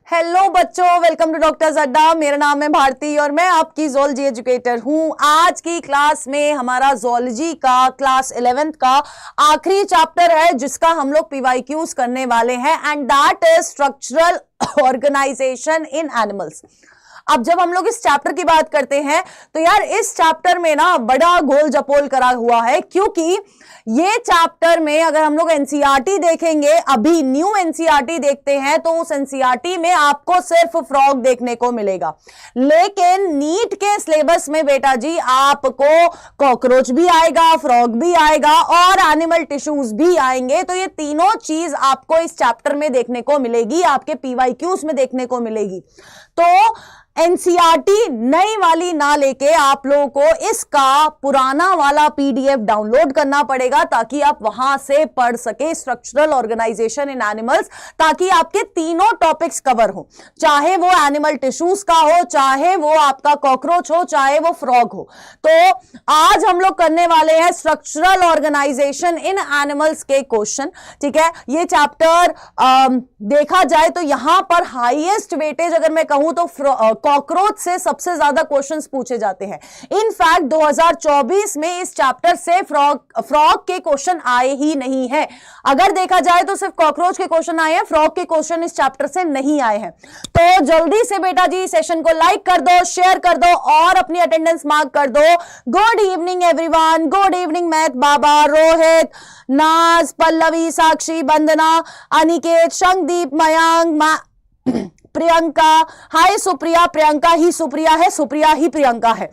Hello बच्चों, welcome to doctor अड्डा। मेरा नाम है भारती और मैं आपकी जोलॉजी एजुकेटर हूं। आज की क्लास में हमारा जोलॉजी का क्लास 11th का आखिरी चैप्टर है जिसका हम लोग पीवाईक्यूज करने वाले हैं and that is structural organisation in animals. अब जब हम लोग इस चैप्टर की बात करते हैं तो यार इस चैप्टर में ना बड़ा गोल जपोल करा हुआ है, क्योंकि ये चैप्टर में अगर हम लोग एनसीईआरटी देखेंगे, अभी न्यू एनसीईआरटी देखते हैं तो उस एनसीईआरटी में आपको सिर्फ फ्रॉग देखने को मिलेगा, लेकिन नीट के सिलेबस में बेटा जी आपको कॉकरोच भी आएगा, फ्रॉग भी आएगा और एनिमल टिश्यूज भी आएंगे। तो ये तीनों चीज आपको इस चैप्टर में देखने को मिलेगी, आपके पीवाईक्यूज में देखने को मिलेगी। तो एनसीईआरटी नई वाली ना लेके आप लोगों को इसका पुराना वाला पीडीएफ डाउनलोड करना पड़ेगा ताकि आप वहां से पढ़ सके स्ट्रक्चरल ऑर्गेनाइजेशन इन एनिमल्स, ताकि आपके तीनों टॉपिक्स कवर हो, चाहे वो एनिमल टिश्यूज का हो, चाहे वो आपका कॉकरोच हो, चाहे वो फ्रॉग हो। तो आज हम लोग करने वाले हैं स्ट्रक्चरल ऑर्गेनाइजेशन इन एनिमल्स के क्वेश्चन। ठीक है, ये चैप्टर देखा जाए तो यहां पर हाईएस्ट वेटेज अगर मैं कहूं तो कॉकरोच से सबसे ज्यादा क्वेश्चंस पूछे जाते हैं। इनफैक्ट 2024 में इस चैप्टर से फ्रॉग के क्वेश्चन आए ही नहीं है। अगर देखा जाए तो सिर्फ कॉकरोच के क्वेश्चन आए हैं, फ्रॉग के क्वेश्चन इस चैप्टर से नहीं आए हैं। तो जल्दी से बेटा जी सेशन को लाइक कर दो, शेयर कर दो और अपनी अटेंडेंस मार्क कर दो। Good evening everyone, good evening math Baba, Rohit, Naaz, Pallavi, साक्षी, वंदना, अनिकेत, शंखदीप, मयंक, प्रियंका, हाय सुप्रिया, प्रियंका ही सुप्रिया है, सुप्रिया ही प्रियंका है,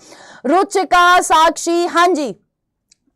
रुचिका, साक्षी, हाँ जी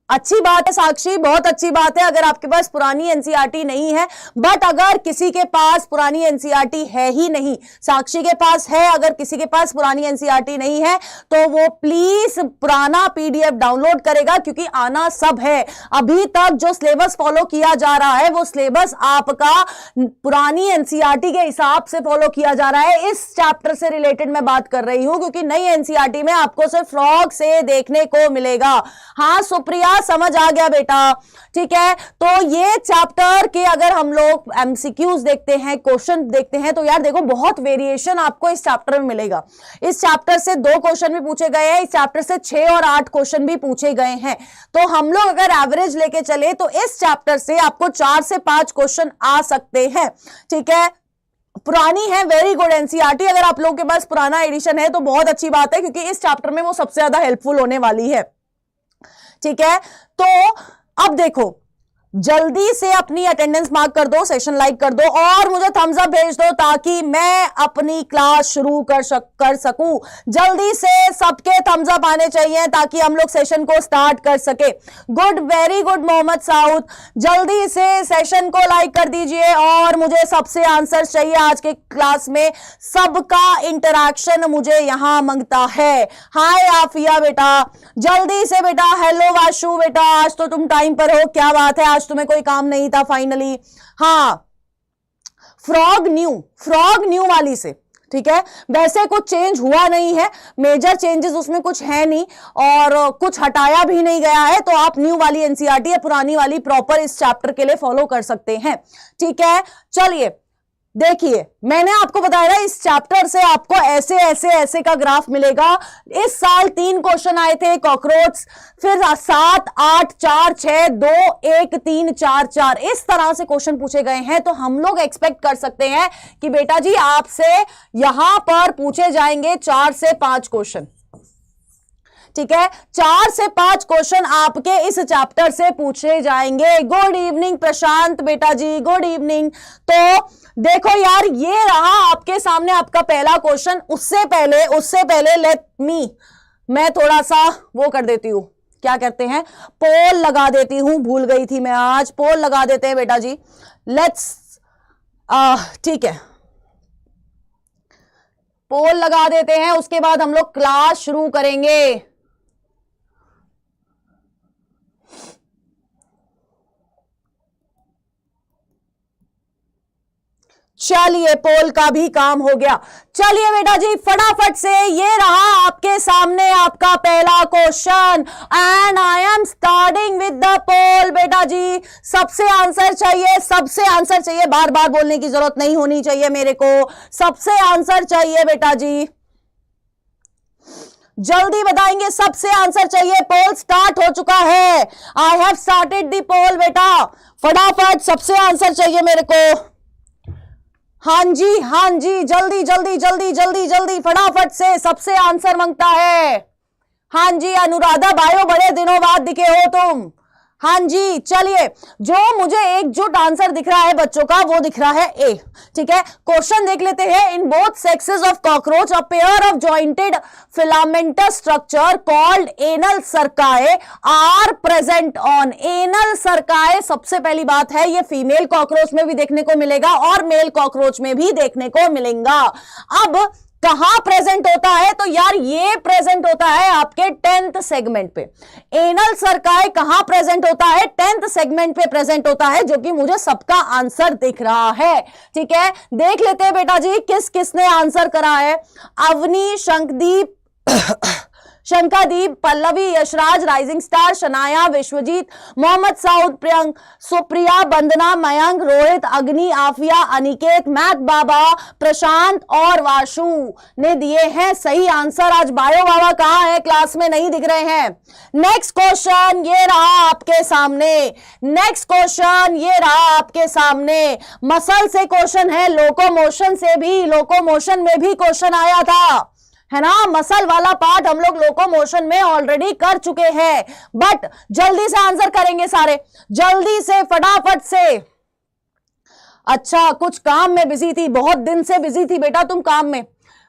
अच्छी बात है साक्षी, बहुत अच्छी बात है। अगर आपके पास पुरानी एनसीईआरटी नहीं है, बट अगर किसी के पास पुरानी एनसीईआरटी है ही नहीं, साक्षी के पास है, अगर किसी के पास पुरानी एनसीईआरटी नहीं है तो वो प्लीज पुराना पीडीएफ डाउनलोड करेगा, क्योंकि आना सब है। अभी तक जो सिलेबस फॉलो किया जा रहा है वो सिलेबस आपका पुरानी एनसीईआरटी के हिसाब से फॉलो किया जा रहा है। इस चैप्टर से रिलेटेड मैं बात कर रही हूं, क्योंकि नई एनसीईआरटी में आपको सिर्फ फ्रॉग से देखने को मिलेगा। हाँ सुप्रिया, समझ आ गया बेटा, ठीक है। तो ये चैप्टर के अगर हम लोग एमसीक्यूज देखते हैं, क्वेश्चन देखते हैं, तो यार देखो बहुत वेरिएशन आपको इस चैप्टर में मिलेगा। इस चैप्टर से 2 क्वेश्चन भी पूछे गए हैं, इस चैप्टर से 6 और 8 क्वेश्चन भी पूछे गए हैं। तो हम लोग अगर एवरेज लेके चले तो इस चैप्टर से आपको 4 से 5 क्वेश्चन आ सकते हैं। ठीक है, पुरानी है, वेरी गुड एनसीईआरटी। अगर आप लोगों के पास पुराना एडिशन है तो बहुत अच्छी बात है, क्योंकि इस चैप्टर में वो सबसे ज्यादा हेल्पफुल होने वाली है। ठीक है, तो अब देखो जल्दी से अपनी अटेंडेंस मार्क कर दो, सेशन लाइक कर दो और मुझे थम्स अप भेज दो ताकि मैं अपनी क्लास शुरू कर सकूं। जल्दी से सबके थम्स अप आने चाहिए ताकि हम लोग सेशन को स्टार्ट कर सके। Good, very good Mohammad Saud, जल्दी से सेशन को लाइक कर दीजिए और मुझे सबसे आंसर चाहिए आज के क्लास में। सबका इंटरैक्शन मुझे यहां मांगता है। हाय आफिया बेटा, जल्दी से बेटा। हेलो वाशु बेटा, आज तो तुम टाइम पर हो, क्या बात है, आज तुम्हें कोई काम नहीं था फाइनली। हाँ, फ्रॉग न्यू वाली से, ठीक है, वैसे कुछ चेंज हुआ नहीं है, मेजर चेंजेस उसमें कुछ है नहीं और कुछ हटाया भी नहीं गया है। तो आप न्यू वाली एनसीईआरटी या पुरानी वाली प्रॉपर इस चैप्टर के लिए फॉलो कर सकते हैं। ठीक है, चलिए देखिए, मैंने आपको बताया इस चैप्टर से आपको ऐसे ऐसे ऐसे का ग्राफ मिलेगा। इस साल 3 क्वेश्चन आए थे कॉकरोच, फिर 7, 8, 4, 6, 2, 1, 3, 4, 4 इस तरह से क्वेश्चन पूछे गए हैं। तो हम लोग एक्सपेक्ट कर सकते हैं कि बेटा जी आपसे यहां पर पूछे जाएंगे 4 से 5 क्वेश्चन। ठीक है, 4 से 5 क्वेश्चन आपके इस चैप्टर से पूछे जाएंगे। गुड इवनिंग प्रशांत बेटा जी, गुड इवनिंग। तो देखो यार, ये रहा आपके सामने आपका पहला क्वेश्चन। उससे पहले मैं थोड़ा सा वो कर देती हूं, क्या कहते हैं, पोल लगा देती हूं, भूल गई थी मैं, आज पोल लगा देते हैं बेटा जी। लेट्स ठीक है, पोल लगा देते हैं, उसके बाद हम लोग क्लास शुरू करेंगे। चलिए पोल का भी काम हो गया। चलिए बेटा जी फटाफट से, ये रहा आपके सामने आपका पहला question and I am starting with the poll. बेटा जी सबसे आंसर चाहिए, सबसे आंसर चाहिए, बार बार बोलने की जरूरत नहीं होनी चाहिए मेरे को, सबसे आंसर चाहिए बेटा जी, जल्दी बताएंगे, सबसे आंसर चाहिए। पोल स्टार्ट हो चुका है, I have started the poll बेटा, फटाफट सबसे आंसर चाहिए मेरे को। हाँ जी हाँ जी, जल्दी जल्दी जल्दी जल्दी जल्दी फटाफट से सबसे आंसर मांगता है। हाँ जी अनुराधा बायो, बड़े दिनों बाद दिखे हो तुम। हाँ जी चलिए, जो मुझे एकजुट आंसर दिख रहा है बच्चों का वो दिख रहा है ए। ठीक है, क्वेश्चन देख लेते हैं। In both sexes of cockroach a pair of jointed filamentous structure called anal cerci are present on. Anal cerci सबसे पहली बात है, ये फीमेल कॉकरोच में भी देखने को मिलेगा और मेल कॉकरोच में भी देखने को मिलेगा। अब कहां प्रेजेंट होता है, तो यार ये प्रेजेंट होता है आपके 10th सेगमेंट पे। एनल सर्काई कहां प्रेजेंट होता है, 10th सेगमेंट पे प्रेजेंट होता है, जो कि मुझे सबका आंसर दिख रहा है। ठीक है, देख लेते हैं बेटा जी किस किसने आंसर करा है। Avni, Shankhadeep Shankadeep, Pallavi, Yashraj, rising star, Shanaya, Vishwajeet, Mohammad Saud, Priyank, Supriya, Vandana, Mayank, Rohit, Agni, Afiya, Aniket, math Baba, Prashant और वाशु ने दिए हैं सही आंसर। आज बायो बाबा कहां है, क्लास में नहीं दिख रहे हैं। नेक्स्ट क्वेश्चन ये रहा आपके सामने, नेक्स्ट क्वेश्चन ये रहा आपके सामने। मसल से क्वेश्चन है, लोकोमोशन से भी, लोकोमोशन में भी क्वेश्चन आया था, है ना। मसल वाला पार्ट हम लोग लोकोमोशन में ऑलरेडी कर चुके हैं, बट जल्दी से आंसर करेंगे सारे, जल्दी से फटाफट से। अच्छा कुछ काम में बिजी थी, बहुत दिन से बिजी थी बेटा तुम काम में।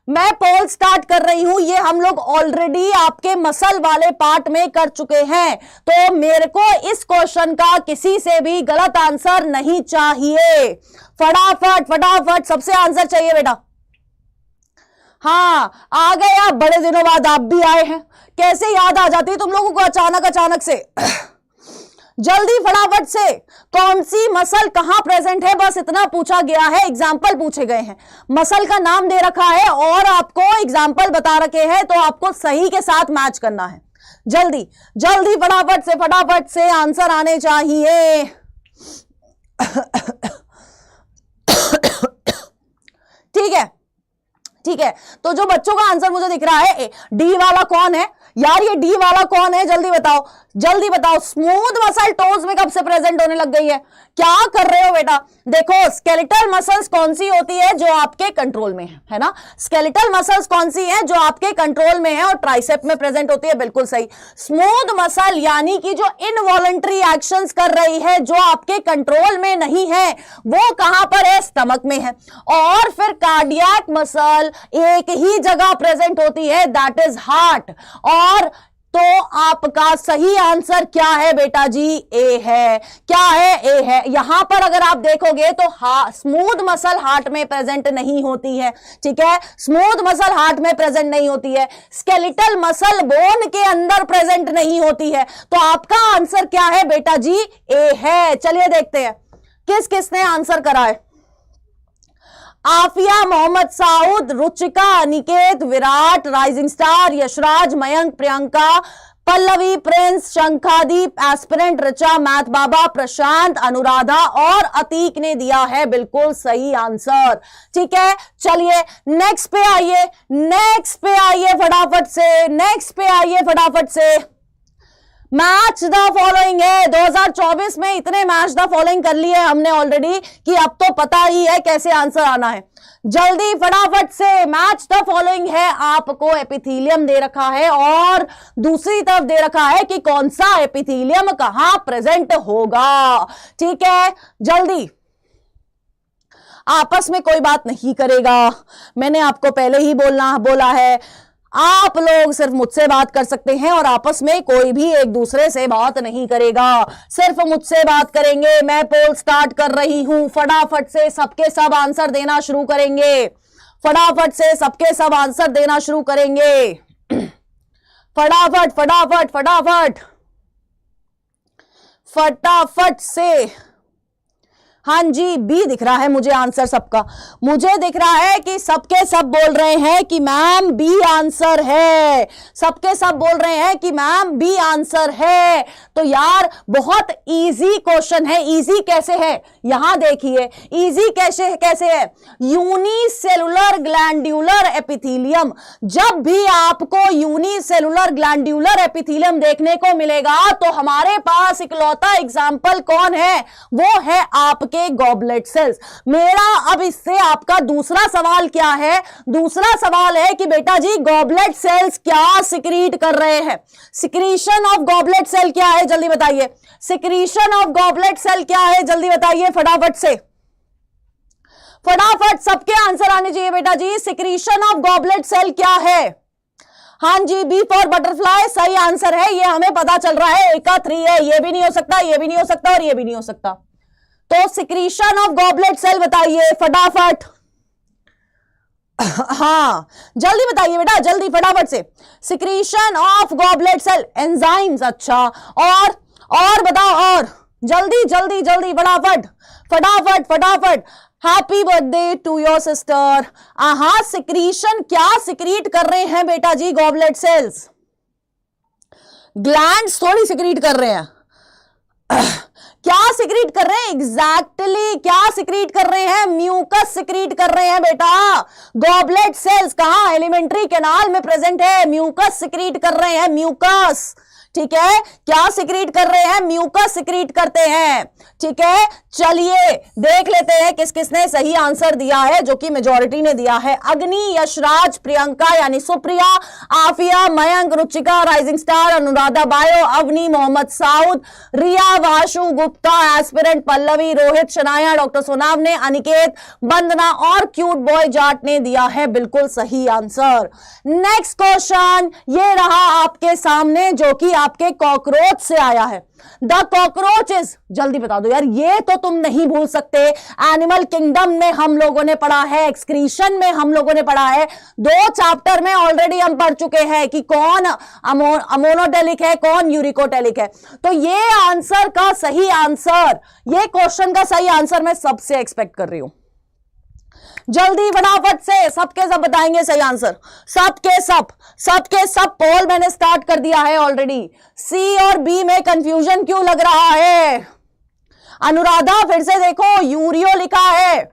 मैं पोल स्टार्ट कर रही हूं, ये हम लोग ऑलरेडी आपके मसल वाले पार्ट में कर चुके हैं, तो मेरे को इस क्वेश्चन का किसी से भी गलत आंसर नहीं चाहिए। फटाफट फटाफट सबसे आंसर चाहिए बेटा। हाँ आ गए आप, बड़े दिनों बाद आप भी आए हैं, कैसे याद आ जाती है तुम लोगों को अचानक अचानक से। जल्दी फटाफट से, कौन सी मसल कहां प्रेजेंट है, बस इतना पूछा गया है, एग्जाम्पल पूछे गए हैं, मसल का नाम दे रखा है और आपको एग्जाम्पल बता रखे हैं, तो आपको सही के साथ मैच करना है। जल्दी जल्दी फटाफट से आंसर आने चाहिए। ठीक है ठीक है, तो जो बच्चों का आंसर मुझे दिख रहा है डी वाला कौन है यार, ये डी वाला कौन है, जल्दी बताओ जल्दी बताओ। स्मूथ मसल टोज में कब से प्रेजेंट होने लग गई है, क्या कर रहे हो बेटा। देखो स्केलेटल मसल्स कौन सी होती है, जो आपके कंट्रोल में है ना, स्केलेटल मसल्स कौन सी है, जो आपके कंट्रोल में है और ट्राइसेप में प्रेजेंट होती है, बिल्कुल सही। स्मूथ मसल यानी कि जो इनवॉलंटरी एक्शंस कर रही है, जो आपके कंट्रोल में नहीं है, वो कहां पर है, स्टमक में है। और फिर कार्डियक मसल एक ही जगह प्रेजेंट होती है, दैट इज हार्ट। और तो आपका सही आंसर क्या है बेटा जी, ए है। क्या है, ए है। यहां पर अगर आप देखोगे तो स्मूथ मसल हार्ट में प्रेजेंट नहीं होती है, ठीक है, स्मूथ मसल हार्ट में प्रेजेंट नहीं होती है, स्केलेटल मसल बोन के अंदर प्रेजेंट नहीं होती है, तो आपका आंसर क्या है बेटा जी, ए है। चलिए देखते हैं किस किसने आंसर करा है। Afiya, Mohammad Saud, Ruchika, Aniket, Virat, rising star, Yashraj, Mayank, Priyanka, Pallavi, Prince, Shankhadeep, aspirant, Richa, math Baba, Prashant, Anuradha और अतीक ने दिया है बिल्कुल सही आंसर। ठीक है, चलिए नेक्स्ट पे आइए, नेक्स्ट पे आइए फटाफट से, नेक्स्ट पे आइए फटाफट से। मैच द फॉलोइंग है, 2024 में इतने मैच द फॉलोइंग कर लिए हमने ऑलरेडी कि अब तो पता ही है कैसे आंसर आना है। जल्दी फटाफट से, मैच द फॉलोइंग है, आपको एपिथेलियम दे रखा है और दूसरी तरफ दे रखा है कि कौन सा एपिथेलियम कहां प्रेजेंट होगा। ठीक है, जल्दी, आपस में कोई बात नहीं करेगा, मैंने आपको पहले ही बोला है, आप लोग सिर्फ मुझसे बात कर सकते हैं और आपस में कोई भी एक दूसरे से बात नहीं करेगा, सिर्फ मुझसे बात करेंगे। मैं पोल स्टार्ट कर रही हूं, फटाफट से सबके सब आंसर देना शुरू करेंगे, फटाफट से सबके सब आंसर देना शुरू करेंगे, फटाफट फटाफट फटाफट फटाफट से हाँ जी, बी दिख रहा है मुझे आंसर सबका। मुझे दिख रहा है कि सबके सब बोल रहे हैं कि मैम बी आंसर है, सबके सब बोल रहे हैं कि मैम बी आंसर है। तो यार बहुत इजी क्वेश्चन है। इजी कैसे है, यहां देखिए इजी कैसे कैसे है। यूनिसेलुलर ग्लैंड्यूलर एपिथेलियम, जब भी आपको यूनिसेलुलर ग्लैंड्यूलर एपिथेलियम देखने को मिलेगा तो हमारे पास इकलौता एग्जाम्पल कौन है, वो है आपके गॉबलेट सेल्स। मेरा अब इससे आपका दूसरा सवाल क्या है, दूसरा सवाल है कि बेटा जी गॉबलेट सेल्स क्या सिक्रीट कर रहे हैं। सिक्रीशन ऑफ गॉबलेट सेल क्या है, जल्दी बताइए। सिक्रीशन ऑफ गॉबलेट सेल क्या है, जल्दी बताइए फटाफट से, फटाफट सबके आंसर आने चाहिए बेटा जी। सिक्रीशन ऑफ गॉबलेट सेल क्या है? हाँ जी, बी फॉर बटरफ्लाई सही आंसर है। ये हमें पता चल रहा है, ए का 3 है, ये भी नहीं हो सकता, ये भी नहीं हो सकता और ये भी नहीं हो सकता। तो सिक्रीशन ऑफ गॉबलेट सेल बताइए फटाफट। हाँ जल्दी बताइए बेटा, जल्दी फटाफट से। Secretion of goblet cell enzymes, अच्छा और बताओ, और जल्दी जल्दी जल्दी फटाफट फटाफट फटाफट। Happy birthday to your sister. हाँ, सिक्रीशन क्या सिक्रीट कर रहे हैं बेटा जी गॉबलेट सेल्स? ग्लैंड्स थोड़ी सिक्रीट कर रहे हैं। क्या सिक्रीट कर रहे हैं एग्जैक्टली क्या सिक्रीट कर रहे हैं? म्यूकस सिक्रीट कर रहे हैं बेटा। गॉबलेट सेल्स कहां, एलिमेंट्री कैनाल में प्रेजेंट है। म्यूकस सिक्रीट कर रहे हैं, म्यूकस, ठीक है। क्या सिक्रीट कर रहे हैं? म्यूकस सिक्रीट करते हैं, ठीक है। चलिए देख लेते हैं किस किसने सही आंसर दिया है, जो कि मेजॉरिटी ने दिया है। अग्नि, यशराज, प्रियंका यानी Supriya, Afiya, Mayank, Ruchika, rising star, Anuradha, bio, Avni, Mohammad Saud, Riya, Vashu, Gupta, aspirant, Pallavi, Rohit, Shanaya, doctor Sonam ने, अनिकेत, वंदना और क्यूट बॉय जाट ने दिया है बिल्कुल सही आंसर। नेक्स्ट क्वेश्चन ये रहा आपके सामने, जो कि आपके कॉकरोच से आया है। द कॉकरोचेस, जल्दी बता दो यार, ये तो तुम नहीं भूल सकते। एनिमल किंगडम में हम लोगों ने पढ़ा है, एक्सक्रीशन में हम लोगों ने पढ़ा है, 2 चैप्टर में ऑलरेडी हम पढ़ चुके हैं कि कौन अमोनोटेलिक है, कौन यूरिकोटेलिक है। तो ये आंसर का सही आंसर, ये क्वेश्चन का सही आंसर मैं सबसे एक्सपेक्ट कर रही हूं। जल्दी फटाफट से सबके सब बताएंगे सही आंसर, सबके सब पोल मैंने स्टार्ट कर दिया है ऑलरेडी। सी और बी में कंफ्यूजन क्यों लग रहा है? अनुराधा फिर से देखो, यूरियो लिखा है,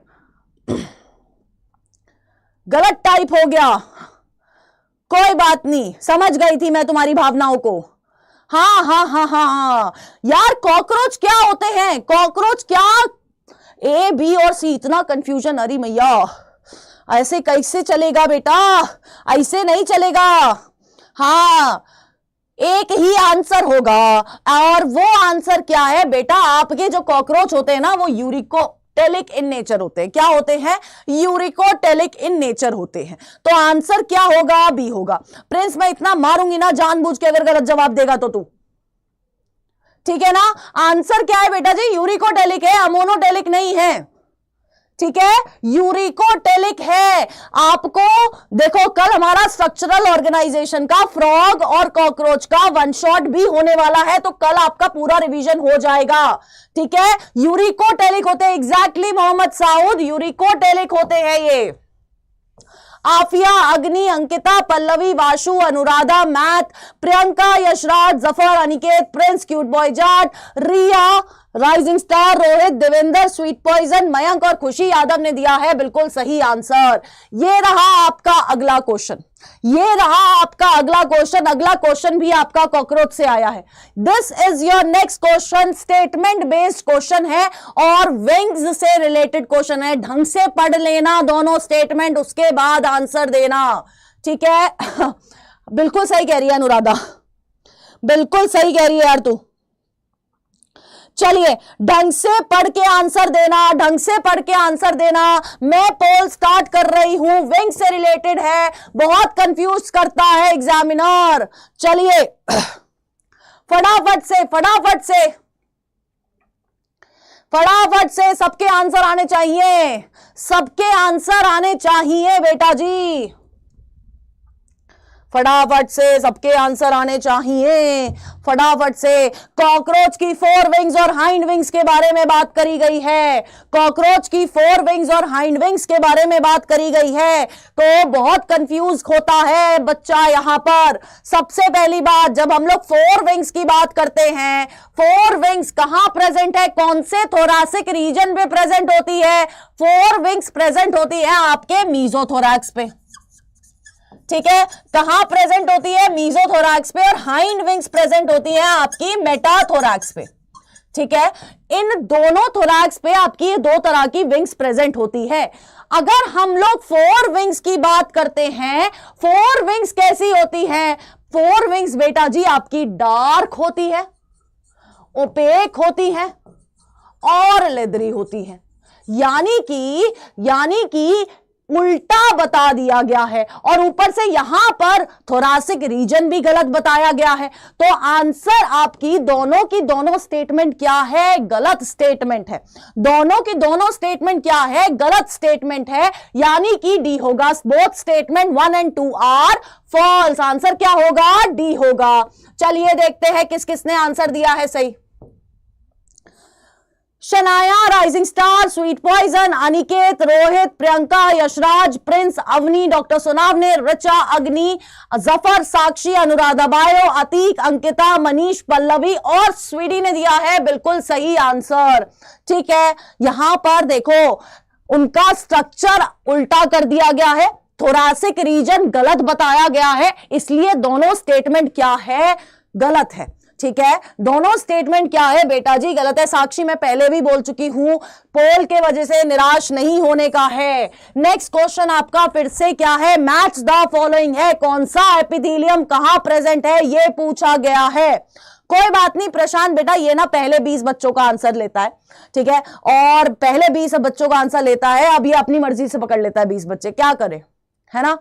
गलत टाइप हो गया, कोई बात नहीं, समझ गई थी मैं तुम्हारी भावनाओं को। हाँ यार, कॉकरोच क्या होते हैं? कॉकरोच क्या, ए बी और सी, इतना कंफ्यूजन, अरे मैया ऐसे कैसे चलेगा बेटा, ऐसे नहीं चलेगा। हाँ, एक ही आंसर होगा, और वो आंसर क्या है बेटा? आपके जो कॉकरोच होते हैं ना, वो यूरिकोटेलिक इन नेचर होते हैं। क्या होते हैं? यूरिकोटेलिक इन नेचर होते हैं। तो आंसर क्या होगा? बी होगा। प्रिंस मैं इतना मारूंगी ना जानबूझ के अगर गलत जवाब देगा तो तू, ठीक है ना। आंसर क्या है बेटा जी? यूरिकोटेलिक है, अमोनोटेलिक नहीं है, ठीक है, यूरिकोटेलिक है। आपको देखो, कल हमारा स्ट्रक्चरल ऑर्गेनाइजेशन का फ्रॉग और कॉकरोच का 1 शॉट भी होने वाला है, तो कल आपका पूरा रिवीजन हो जाएगा, ठीक है। यूरिकोटेलिक होते हैं एग्जैक्टली मोहम्मद साउद, यूरिकोटेलिक होते हैं ये। Afiya, Agni, Ankita, Pallavi, Vashu, Anuradha, math, Priyanka, Yashraj, Zafar, Aniket, Prince, cute boy Jat, Riya, rising star, Rohit, Devendra, sweet poison, Mayank और खुशी यादव ने दिया है बिल्कुल सही आंसर। ये रहा आपका अगला क्वेश्चन, ये रहा आपका अगला क्वेश्चन। अगला क्वेश्चन भी आपका कॉकरोच से आया है। This is your next question, statement based question है और विंग्स से रिलेटेड क्वेश्चन है। ढंग से पढ़ लेना दोनों स्टेटमेंट, उसके बाद आंसर देना, ठीक है। बिल्कुल सही कह रही है अनुराधा, बिल्कुल सही कह रही है यार तू। चलिए ढंग से पढ़ के आंसर देना, ढंग से पढ़ के आंसर देना। मैं पोल स्टार्ट कर रही हूं, विंग से रिलेटेड है, बहुत कंफ्यूज करता है एग्जामिनर। चलिए फटाफट से फटाफट से फटाफट से सबके आंसर आने चाहिए, सबके आंसर आने चाहिए बेटा जी, फटाफट से सबके आंसर आने चाहिए, फटाफट से। कॉकरोच की 4 विंग्स और हाइंड विंग्स के बारे में बात करी गई है, कॉकरोच की 4 विंग्स और हाइंड विंग्स के बारे में बात करी गई है। तो बहुत कंफ्यूज होता है बच्चा यहां पर। सबसे पहली बात, जब हम लोग 4 विंग्स की बात करते हैं, 4 विंग्स कहां प्रेजेंट है, कौन से थोरासिक रीजन पे प्रेजेंट होती है? 4 विंग्स प्रेजेंट होती है आपके मीजोथोरैक्स पे, ठीक है। कहां प्रेजेंट होती है? मीजोथोरैक्स पे। और हाइंड विंग्स प्रेजेंट होती है आपकी मेटाथोरैक्स पे, ठीक है। इन दोनों थोरैक्स पे आपकी 2 तरह की विंग्स प्रेजेंट होती है। अगर हम लोग 4 विंग्स की बात करते हैं, 4 विंग्स कैसी होती हैं? 4 विंग्स बेटा जी आपकी डार्क होती है, ओपेक होती है और लेदरी होती है। यानी कि उल्टा बता दिया गया है, और ऊपर से यहां पर थोरासिक रीजन भी गलत बताया गया है। तो आंसर आपकी दोनों की दोनों स्टेटमेंट क्या है? गलत स्टेटमेंट है। दोनों की दोनों स्टेटमेंट क्या है? गलत स्टेटमेंट है, यानी कि डी होगा। बोथ स्टेटमेंट 1 और 2 आर फॉल्स। आंसर क्या होगा? डी होगा। चलिए देखते हैं किस किसने आंसर दिया है सही। Shanaya, rising star, sweet poison, Aniket, Rohit, Priyanka, Yashraj, prince, Avni, doctor Sonawane, Richa, Agni, Zafar, Sakshi, Anuradha, bio, Atiq, Ankita, Manish, Pallavi और स्वीटी ने दिया है बिल्कुल सही आंसर, ठीक है। यहां पर देखो उनका स्ट्रक्चर उल्टा कर दिया गया है, थोरासिक रीजन गलत बताया गया है, इसलिए दोनों स्टेटमेंट क्या है? गलत है, ठीक है। दोनों स्टेटमेंट क्या है बेटा जी? गलत है। साक्षी मैं पहले भी बोल चुकी हूं, पोल के वजह से निराश नहीं होने का है। नेक्स्ट क्वेश्चन आपका फिर से क्या है? मैच द फॉलोइंग है, कौन सा एपिथेलियम कहां प्रेजेंट है ये पूछा गया है। कोई बात नहीं प्रशांत बेटा, ये ना पहले 20 बच्चों का आंसर लेता है, ठीक है, और पहले 20 बच्चों का आंसर लेता है, अब ये अपनी मर्जी से पकड़ लेता है 20 बच्चे, क्या करे, है ना।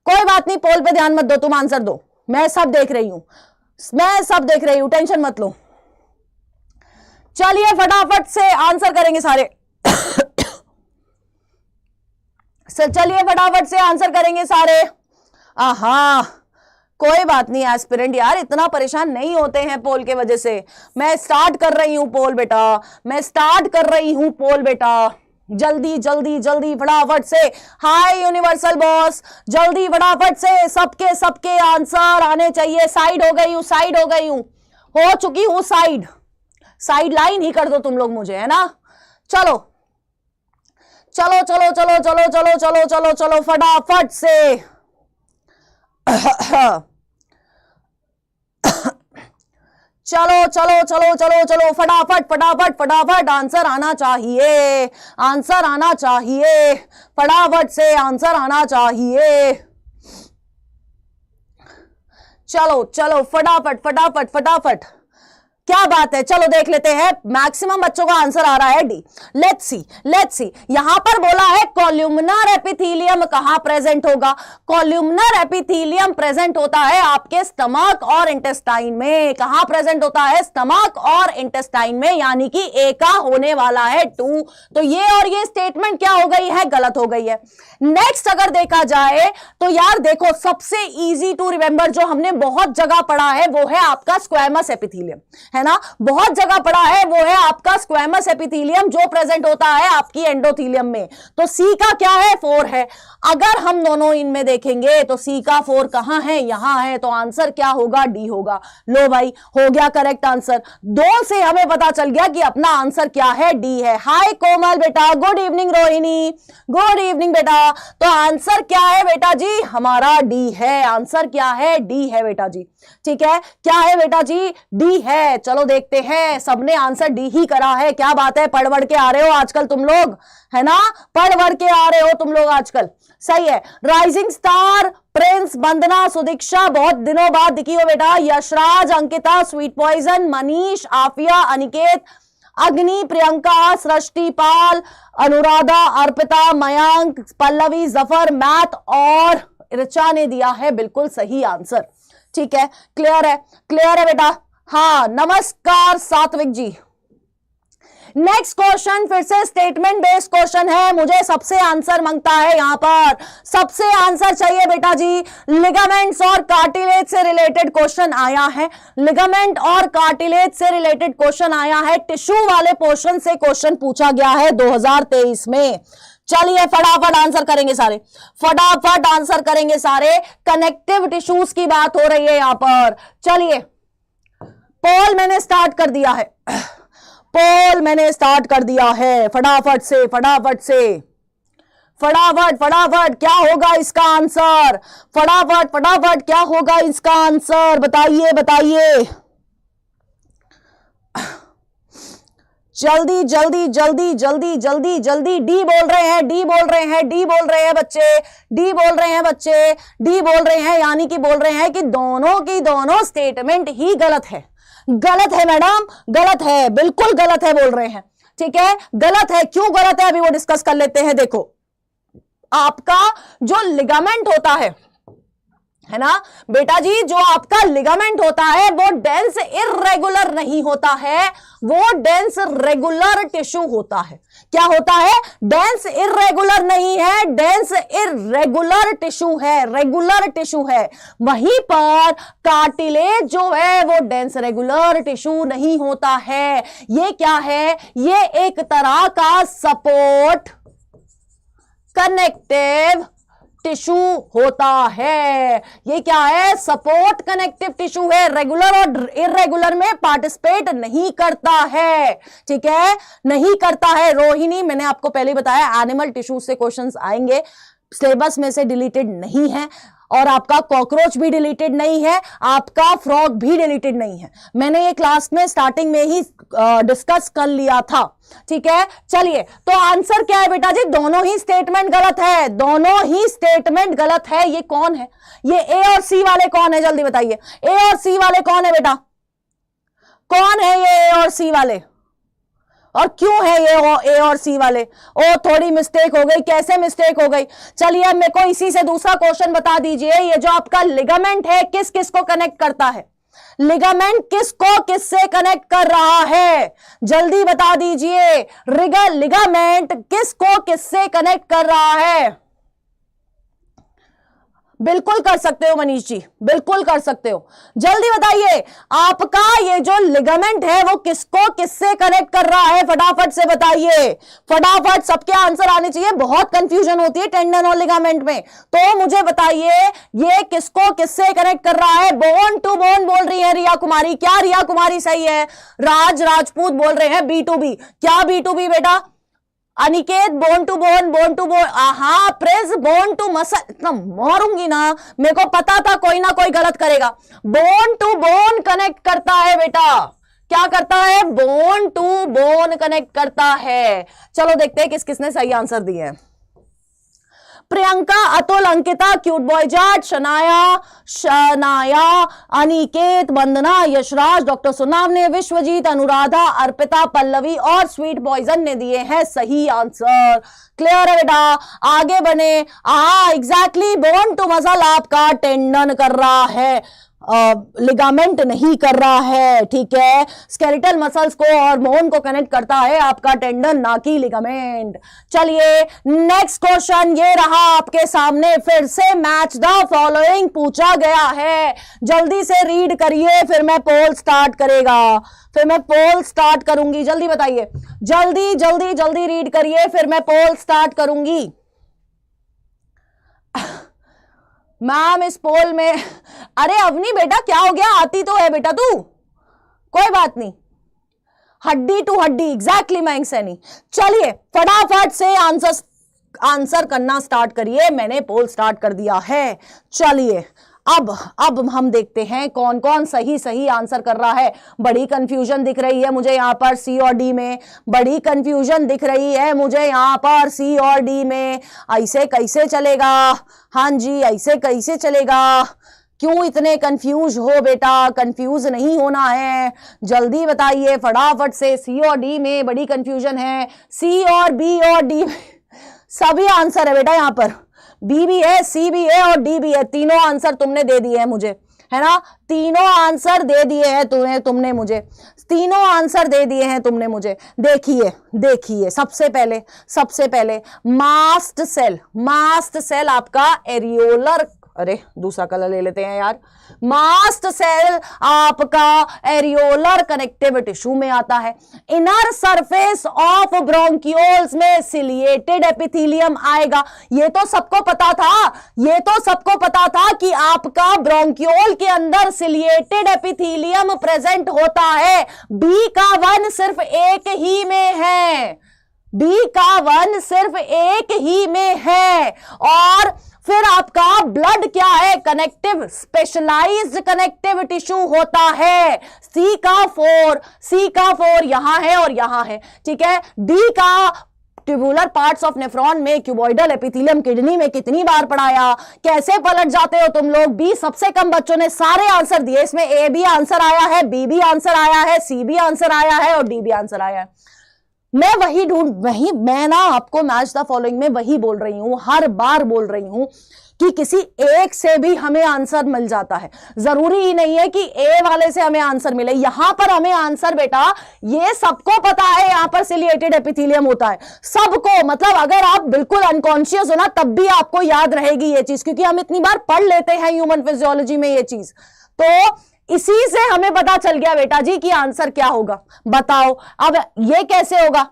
कोई बात नहीं, पोल पे ध्यान मत दो, तुम आंसर दो, मैं सब देख रही हूं, मैं सब देख रही हूं, टेंशन मत लो। चलिए फटाफट से आंसर करेंगे सारे चलिए फटाफट से आंसर करेंगे सारे। आहा, कोई बात नहीं एस्पिरेंट यार, इतना परेशान नहीं होते हैं पोल के वजह से। मैं स्टार्ट कर रही हूं पोल बेटा, मैं स्टार्ट कर रही हूं पोल बेटा, जल्दी जल्दी जल्दी फटाफट से। हाय यूनिवर्सल बॉस, जल्दी फटाफट से, सबके सबके आंसर आने चाहिए। साइड हो गई हूं, साइड हो गई हूं, हो चुकी हूं साइड, साइड लाइन ही कर दो तुम लोग मुझे, है ना। चलो चलो चलो चलो चलो चलो चलो चलो चलो फटाफट से चलो चलो चलो चलो चलो फटाफट फटाफट फटाफट, आंसर आना चाहिए, आंसर आना चाहिए, फटाफट से आंसर आना चाहिए। चलो चलो फटाफट फटाफट फटाफट, क्या बात है। चलो देख लेते हैं, मैक्सिमम बच्चों का आंसर आ रहा है डी। लेट्स सी, यहां पर बोला है कॉल्यूमनर एपिथेलियम कहां प्रेजेंट होगा। कॉल्यूमनर एपिथेलियम प्रेजेंट होता है आपके स्टमक और इंटेस्टाइन में। कहां प्रेजेंट होता है? स्टमक और इंटेस्टाइन में, यानी कि ए का होने वाला है 2। तो ये और ये स्टेटमेंट क्या हो गई है? गलत हो गई है। नेक्स्ट अगर देखा जाए तो यार देखो, सबसे इजी टू रिमेंबर जो हमने बहुत जगह पढ़ा है वो है आपका स्क्वैमस एपिथेलियम, है ना, बहुत जगह पढ़ा है, वो है आपका स्क्वैमस एपिथेलियम जो प्रेजेंट होता है आपकी एंडोथेलियम में। तो सी का क्या है? 4 है। अगर हम दोनों इनमें देखेंगे तो सी का 4 कहां है? यहां है। तो आंसर क्या होगा? डी होगा। लो भाई, हो गया करेक्ट आंसर। 2 से हमें पता चल गया कि अपना आंसर क्या है? डी है। हाय कोमल बेटा, good evening. Rohini, good evening बेटा। तो आंसर क्या है बेटा जी? हमारा डी है। आंसर क्या है? डी है बेटा जी, ठीक है। क्या है बेटा जी? डी है। चलो देखते हैं, सबने आंसर डी ही करा है, क्या बात है, पढ़ बढ़ के आ रहे हो आजकल तुम लोग, है ना, पढ़ बढ़ के आ रहे हो तुम लोग आजकल, सही है। राइजिंग स्टार, प्रिंस, वंदना, सुदीक्षा, बहुत दिनों बाद दिखी हो बेटा। यशराज, अंकिता, स्वीट पॉइजन, मनीष, आफिया, अनिकेत, अग्नि, प्रियंका, सृष्टि, पाल, अनुराधा, अर्पिता, मयंक, पल्लवी, जफर, मैथ और ऋचा ने दिया है बिल्कुल सही आंसर, ठीक है। क्लियर है, क्लियर है बेटा। हाँ, नमस्कार सात्विक जी। नेक्स्ट क्वेश्चन फिर से स्टेटमेंट बेस्ड क्वेश्चन है, मुझे सबसे आंसर मांगता है यहां पर, सबसे आंसर चाहिए बेटा जी। लिगामेंट्स और कार्टिलेज से रिलेटेड क्वेश्चन आया है, लिगामेंट और कार्टिलेज से रिलेटेड क्वेश्चन आया है, टिश्यू वाले पोर्शन से क्वेश्चन पूछा गया है 2023 में। चलिए फटाफट आंसर करेंगे सारे, फटाफट आंसर करेंगे सारे। कनेक्टिव टिश्यूज की बात हो रही है यहां पर। चलिए पोल मैंने स्टार्ट कर दिया है, पोल मैंने स्टार्ट कर दिया है, फटाफट से फटाफट से फटाफट फटाफट क्या होगा इसका आंसर, फटाफट फटाफट क्या होगा इसका आंसर, बताइए बताइए जल्दी जल्दी जल्दी जल्दी जल्दी जल्दी। डी बोल रहे हैं, डी बोल रहे हैं, डी बोल रहे हैं बच्चे, डी बोल रहे हैं बच्चे, डी बोल रहे हैं, यानी कि बोल रहे हैं कि दोनों की दोनों स्टेटमेंट ही गलत है। गलत है मैडम, गलत है, बिल्कुल गलत है बोल रहे हैं। ठीक है, गलत है, क्यों गलत है अभी वो डिस्कस कर लेते हैं। देखो आपका जो लिगामेंट होता है ना बेटा जी, जो आपका लिगामेंट होता है वो डेंस इर्रेगुलर नहीं होता है, वो डेंस रेगुलर टिश्यू होता है। क्या होता है? डेंस इर्रेगुलर नहीं है, डेंस इर्रेगुलर टिश्यू है, रेगुलर टिश्यू है। वहीं पर कार्टिलेज जो है वो डेंस रेगुलर टिश्यू नहीं होता है। ये क्या है? ये एक तरह का सपोर्ट कनेक्टिव टिश्यू होता है। ये क्या है? सपोर्ट कनेक्टिव टिश्यू है, रेगुलर और इर्रेगुलर में पार्टिसिपेट नहीं करता है। ठीक है, नहीं करता है। रोहिणी, मैंने आपको पहले बताया एनिमल टिश्यू से क्वेश्चंस आएंगे, सिलेबस में से डिलीटेड नहीं है, और आपका कॉकरोच भी डिलीटेड नहीं है, आपका फ्रॉग भी डिलीटेड नहीं है। मैंने ये क्लास में स्टार्टिंग में ही डिस्कस कर लिया था। ठीक है, चलिए तो आंसर क्या है बेटा जी? दोनों ही स्टेटमेंट गलत है, दोनों ही स्टेटमेंट गलत है। ये कौन है? ये ए और सी वाले कौन है? जल्दी बताइए, ए और सी वाले कौन है बेटा? कौन है ये ए और सी वाले, और क्यों है ये ए और सी वाले? ओ थोड़ी मिस्टेक हो गई। कैसे मिस्टेक हो गई? चलिए अब मेरे को इसी से दूसरा क्वेश्चन बता दीजिए। ये जो आपका लिगामेंट है किस किस को कनेक्ट करता है? लिगामेंट किसको किससे कनेक्ट कर रहा है? जल्दी बता दीजिए। लिगामेंट किसको किससे कनेक्ट कर रहा है? बिल्कुल कर सकते हो मनीष जी, बिल्कुल कर सकते हो। जल्दी बताइए, आपका ये जो लिगामेंट है वो किसको किससे कनेक्ट कर रहा है? फटाफट से बताइए, फटाफट, सबके आंसर आने चाहिए। बहुत कंफ्यूजन होती है टेंडन और लिगामेंट में, तो मुझे बताइए ये किसको किससे कनेक्ट कर रहा है? बोन टू बोन बोल रही है रिया कुमारी। क्या रिया कुमारी सही है? राज राजपूत बोल रहे हैं बी टू बी। क्या बी टू बी बेटा? Aniket bone to bone, bone to bone, आहा प्रेस बोन टू मसल। इतना मारूंगी ना, मेरे को पता था कोई ना कोई गलत करेगा। बोन टू बोन कनेक्ट करता है बेटा। क्या करता है? बोन टू बोन कनेक्ट करता है। चलो देखते हैं किस किसने सही आंसर दिए हैं। प्रियंका, अतुल, अंकिता, क्यूट बॉय जाट, शनाया, अनिकेत, वंदना, यशराज, डॉक्टर सुनावने, विश्वजीत, अनुराधा, अर्पिता, पल्लवी और स्वीट पॉइजन ने दिए हैं सही आंसर। क्लियर है बेटा? आगे बने। एग्जैक्टली, बोन टू मसल आपका टेंडन कर रहा है, लिगामेंट नहीं कर रहा है। ठीक है, स्केलेटल मसल्स को और बोन को कनेक्ट करता है आपका टेंडन, ना कि लिगामेंट। चलिए नेक्स्ट क्वेश्चन ये रहा आपके सामने। फिर से मैच द फॉलोइंग पूछा गया है, जल्दी से रीड करिए, फिर मैं पोल स्टार्ट करेगा, फिर मैं पोल स्टार्ट करूंगी। जल्दी बताइए, जल्दी जल्दी जल्दी रीड करिए, फिर मैं पोल स्टार्ट करूंगी। मैम इस पोल में, अरे अवनी बेटा क्या हो गया? आती तो है बेटा तू, कोई बात नहीं। हड्डी टू हड्डी, एग्जैक्टली मयंक सैनी। चलिए फटाफट से आंसर करना स्टार्ट करिए, मैंने पोल स्टार्ट कर दिया है। चलिए अब हम देखते हैं कौन कौन सही सही आंसर कर रहा है। बड़ी कंफ्यूजन दिख रही है मुझे यहाँ पर सी और डी में, बड़ी कंफ्यूजन दिख रही है मुझे यहाँ पर सी और डी में। ऐसे कैसे चलेगा? हाँ जी, ऐसे कैसे चलेगा? क्यों इतने कंफ्यूज हो बेटा? कंफ्यूज नहीं होना है, जल्दी बताइए फटाफट से। सी और डी में बड़ी कंफ्यूजन है, सी और बी और डी सभी आंसर है बेटा यहाँ पर। बी भी है, सी भी है और डी भी है, तीनों आंसर तुमने दे दिए हैं मुझे, है ना। तीनों आंसर दे दिए हैं तुमने मुझे, तीनों आंसर दे दिए हैं तुमने मुझे। देखिए सबसे पहले मास्ट सेल आपका एरियोलर, अरे दूसरा कलर ले लेते हैं यार, मास्ट सेल आपका एरियोलर कनेक्टिव टिश्यू में आता है। इनर सरफेस ऑफ ब्रोंकियोल्स में सिलिएटेड एपिथेलियम आएगा। ये तो सबको पता था कि आपका ब्रोंकियोल के अंदर सिलिएटेड एपिथेलियम प्रेजेंट होता है। बी का 1 सिर्फ एक ही में है, बी का 1 सिर्फ एक ही में है। और फिर आपका ब्लड क्या है, कनेक्टिव, स्पेशलाइज्ड कनेक्टिव टिश्यू होता है। सी का 4 यहां है और यहां है, ठीक है। डी का ट्यूबुलर पार्ट्स ऑफ नेफ्रॉन में क्यूबॉइडल एपिथेलियम किडनी में कितनी बार पढ़ाया, कैसे पलट जाते हो तुम लोग। बी सबसे कम बच्चों ने सारे आंसर दिए, इसमें ए भी आंसर आया है, बी भी आंसर आया है, सी भी आंसर आया है और डी भी आंसर आया है। मैं ना आपको मैच द फॉलोइंग में वही बोल रही हूं, हर बार बोल रही हूं कि किसी एक से भी हमें आंसर मिल जाता है। जरूरी ही नहीं है कि ए वाले से हमें आंसर मिले। यहां पर हमें आंसर बेटा ये सबको पता है, यहां पर सिलिएटेड एपिथेलियम होता है सबको। मतलब अगर आप बिल्कुल अनकॉन्शियस हो ना तब भी आपको याद रहेगी ये चीज, क्योंकि हम इतनी बार पढ़ लेते हैं ह्यूमन फिजियोलॉजी में ये चीज। तो इसी से हमें पता चल गया बेटा जी कि आंसर क्या होगा। बताओ अब ये कैसे होगा।